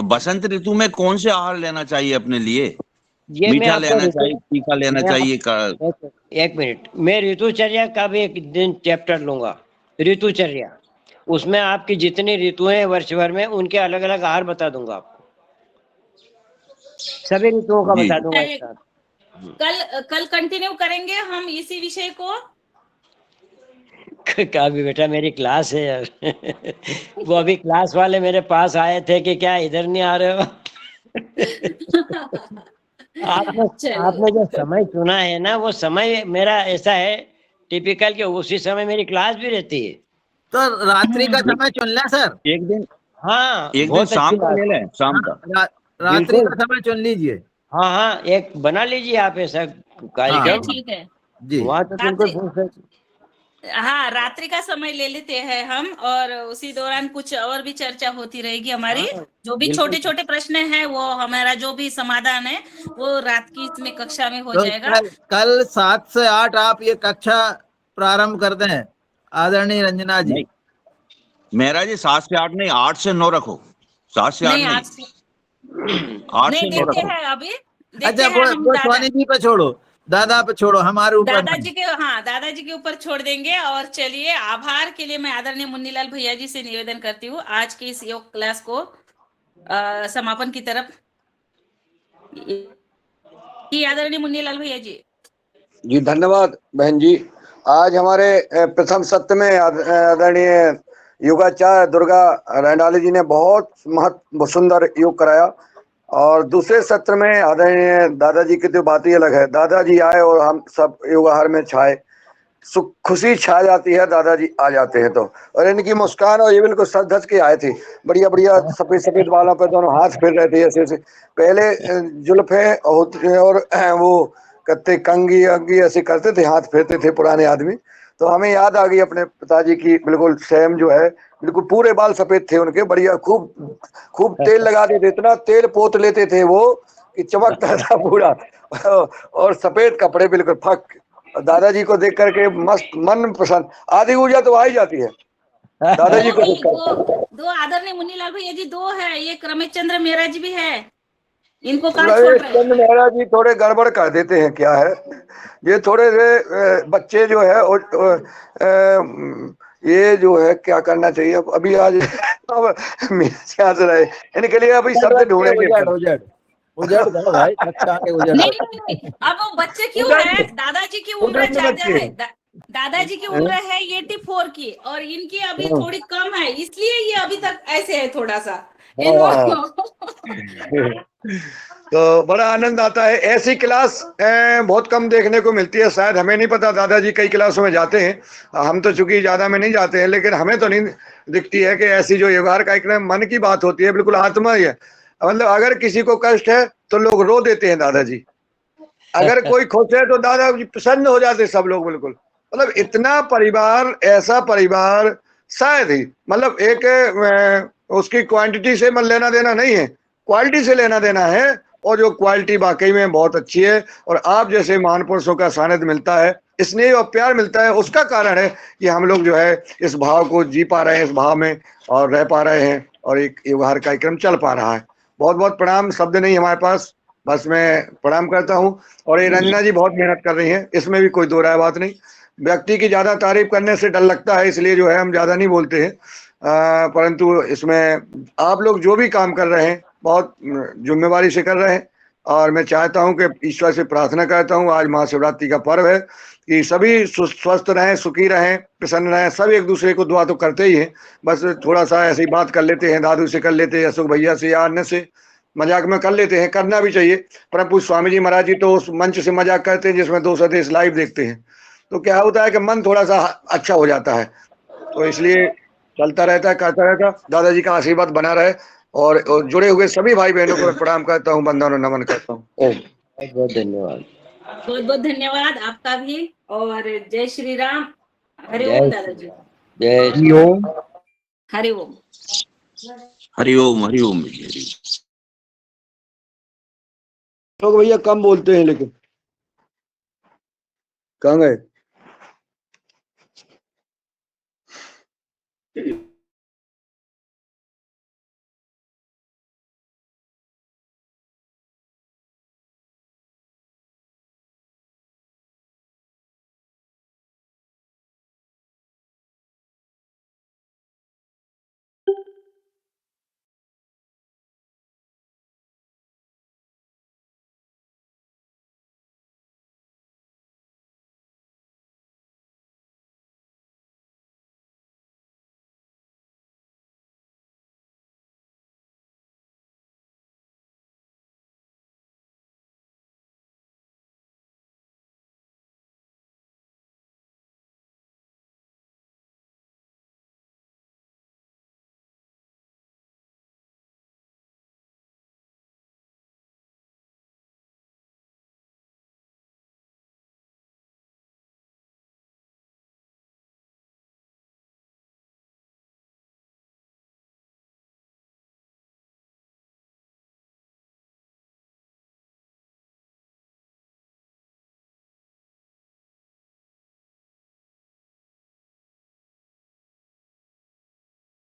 बसंत ऋतु में कौन से आहार लेना चाहिए अपने लिए? ये मैं मीठा आपको लेना चाहिए, तीखा लेना मैं चाहिए एक मिनट, मैं ऋतुचर्या का भी एक दिन चैप्टर लूंगा। ऋतुचर्या, उसमें आपकी जितनी ऋतुएं हैं वर्ष भर में, उनके अलग अलग आहार बता दूंगा आपको, सभी ऋतुओं का जी बता दूंगा एक चाहिए। साथ। कल कंटिन्यू करेंगे हम इसी विषय को। कहा भी बेटा मेरी क्लास है यार। वो अभी क्लास वाले मेरे पास आए थे कि क्या इधर नहीं आ रहे हो। आपने आपने जो समय चुना है ना, वो समय मेरा ऐसा है टिपिकल कि उसी समय मेरी क्लास भी रहती है। तो रात्रि का समय चुन लें सर। एक दिन हाँ एक दिन बहुत अच्छी शाम का बात। ले लें, शाम का। रात्रि बिल्कुल। का समय चुन लीजिए। हाँ हाँ, एक बना लीजिए आप ऐसा कार्यक्रम। ठीक है। जी वहां तो बिल्कुल रात्रि, हाँ, रात्रि का समय ले लेते हैं हम, और उसी दौरान कुछ और भी चर्चा होती रहेगी हमारी। हाँ, जो भी बिल्कुल। छोटे छोटे प्रश्न हैं, वो हमारा जो भी समाधान है वो रात की इसमें कक्षा में हो तो जाएगा। कल 7 से 8 आप ये कक्षा प्रारंभ कर दें आदरणीय रंजना जी। नहीं मेरा जी 7 से 8 नहीं, 8 से 9 रखो। 7 से 8 नहीं, नहीं, आज 8 से नहीं 9 देखते रखो। हैं, अभी देखते अच्छा हैं हम। वो स्वानी जी पे छोड़ो, दादा पे छोड़ो, हमारे ऊपर दादाजी के, हाँ, दादाजी के ऊपर छोड़ देंगे। और चलिए, आभार के लिए मैं आदरणीय मुन्नीलाल भैया जी से निवेदन करती हूँ आज की इस योग क्लास को समापन की तरफ। आदरणीय मुन्नीलाल भैया जी। जी धन्यवाद बहन जी। आज हमारे प्रथम सत्र में आदरणीय योगाचार्य दुर्गा रैंडाली जी ने बहुत सुंदर योग कराया, और दूसरे सत्र में आदरणीय दादाजी की तो बात ही अलग है। दादाजी आए और हम सब योगाहार में छाए, सुख खुशी छा जाती है, दादाजी आ जाते हैं तो। और इनकी मुस्कान, और ये बिल्कुल सज धज के आए थे, बढ़िया बढ़िया सफेद सफेद बालों पे दोनों हाथ फिर रहे थे ऐसे ऐसे। पहले जुल्फे होते और वो करते कंगी अंगी ऐसे करते थे, हाथ फेरते थे पुराने आदमी। तो हमें याद आ गई अपने पिताजी की, बिल्कुल सेम जो है, बिल्कुल पूरे बाल सफेद थे उनके, बढ़िया खूब तेल लगाते थे, इतना तेल पोत लेते थे वो कि चमकता था पूरा। और सफेद कपड़े बिल्कुल फक। दादाजी को देख करके मस्त मन प्रसन्न, आधी ऊर्जा तो आ ही जाती है दादाजी को देख कर। दो आदरणीय मुन्नीलाल भैया जी, दो है, एक रमेश चंद्र मेहरा जी भी है, इनको कहाँ छोड़ रहे हैं? मेहरा जी थोड़े गड़बड़ कर देते हैं, क्या है ये थोड़े से बच्चे जो है ये जो है क्या करना चाहिए अभी आज। रहे इनके लिए अभी शब्द ढूंढेंगे। उजड़ गए भाई, कक्षा के उजड़ नहीं गए। नहीं नहीं, अब वो बच्चे क्यों उधर है, के- दादाजी की उम्र उधर के ज्यादा बच्चे। है, दादाजी की उम्र है 84 की और इनकी अभी हाँ। थोड़ी कम है, इसलिए ये अभी तक ऐसे है थोड़ा सा हाँ। तो बड़ा आनंद आता है। ऐसी क्लास बहुत कम देखने को मिलती है, शायद हमें नहीं पता, दादाजी कई क्लासों में जाते हैं, हम तो चूंकि ज्यादा में नहीं जाते हैं, लेकिन हमें तो नहीं दिखती है कि ऐसी जो व्यवहार कार्यक्रम मन की बात होती है, बिल्कुल आत्मा ही है। मतलब अगर किसी को कष्ट है तो लोग रो देते हैं दादाजी, अगर कोई खुश है तो दादाजी प्रसन्न हो जाते सब लोग बिल्कुल। मतलब इतना परिवार, ऐसा परिवार शायद ही, मतलब एक उसकी क्वांटिटी से मन लेना देना नहीं है, क्वालिटी से लेना देना है, और जो क्वालिटी वाकई में बहुत अच्छी है। और आप जैसे महान पुरुषों का सानिध्य मिलता है, स्नेह और प्यार मिलता है, उसका कारण है कि हम लोग जो है इस भाव को जी पा रहे हैं, इस भाव में और रह पा रहे हैं, और एक व्यवहार कार्यक्रम चल पा रहा है। बहुत बहुत प्रणाम, शब्द नहीं हमारे पास, बस मैं प्रणाम करता हूँ। और ये रंजना जी बहुत मेहनत कर रही हैं, इसमें भी कोई दो राय बात नहीं। व्यक्ति की ज्यादा तारीफ करने से डर लगता है, इसलिए जो है हम ज्यादा नहीं बोलते हैं, परंतु इसमें आप लोग जो भी काम कर रहे हैं बहुत जिम्मेवारी से कर रहे हैं। और मैं चाहता हूं कि ईश्वर से प्रार्थना करता हूं, आज महाशिवरात्रि का पर्व है, कि सभी स्वस्थ रहें, सुखी रहें, प्रसन्न रहें। सब एक दूसरे को दुआ तो करते ही हैं, बस थोड़ा सा ऐसी बात कर लेते हैं, दादू से कर लेते हैं, अशोक भैया से या अन्य से मजाक में कर लेते हैं, करना भी चाहिए। परंतु स्वामी जी महाराज जी तो उस मंच से मजाक करते हैं जिसमें 200 देश लाइव देखते हैं, तो क्या होता है कि मन थोड़ा सा अच्छा हो जाता है। तो इसलिए चलता रहता है, करता रहता। दादाजी का आशीर्वाद बना रहे, और जुड़े हुए सभी भाई बहनों को प्रणाम करता हूँ, वंदन और नमन करता हूँ। ओम। बहुत बहुत धन्यवाद। बहुत बहुत धन्यवाद आपका भी, और जय श्री राम। हरि जय ओम दादाजी। जय श्री हरिओम। हरि ओम। हरिओम हरिओम। लोग भैया कम बोलते हैं, लेकिन कहाँ गए?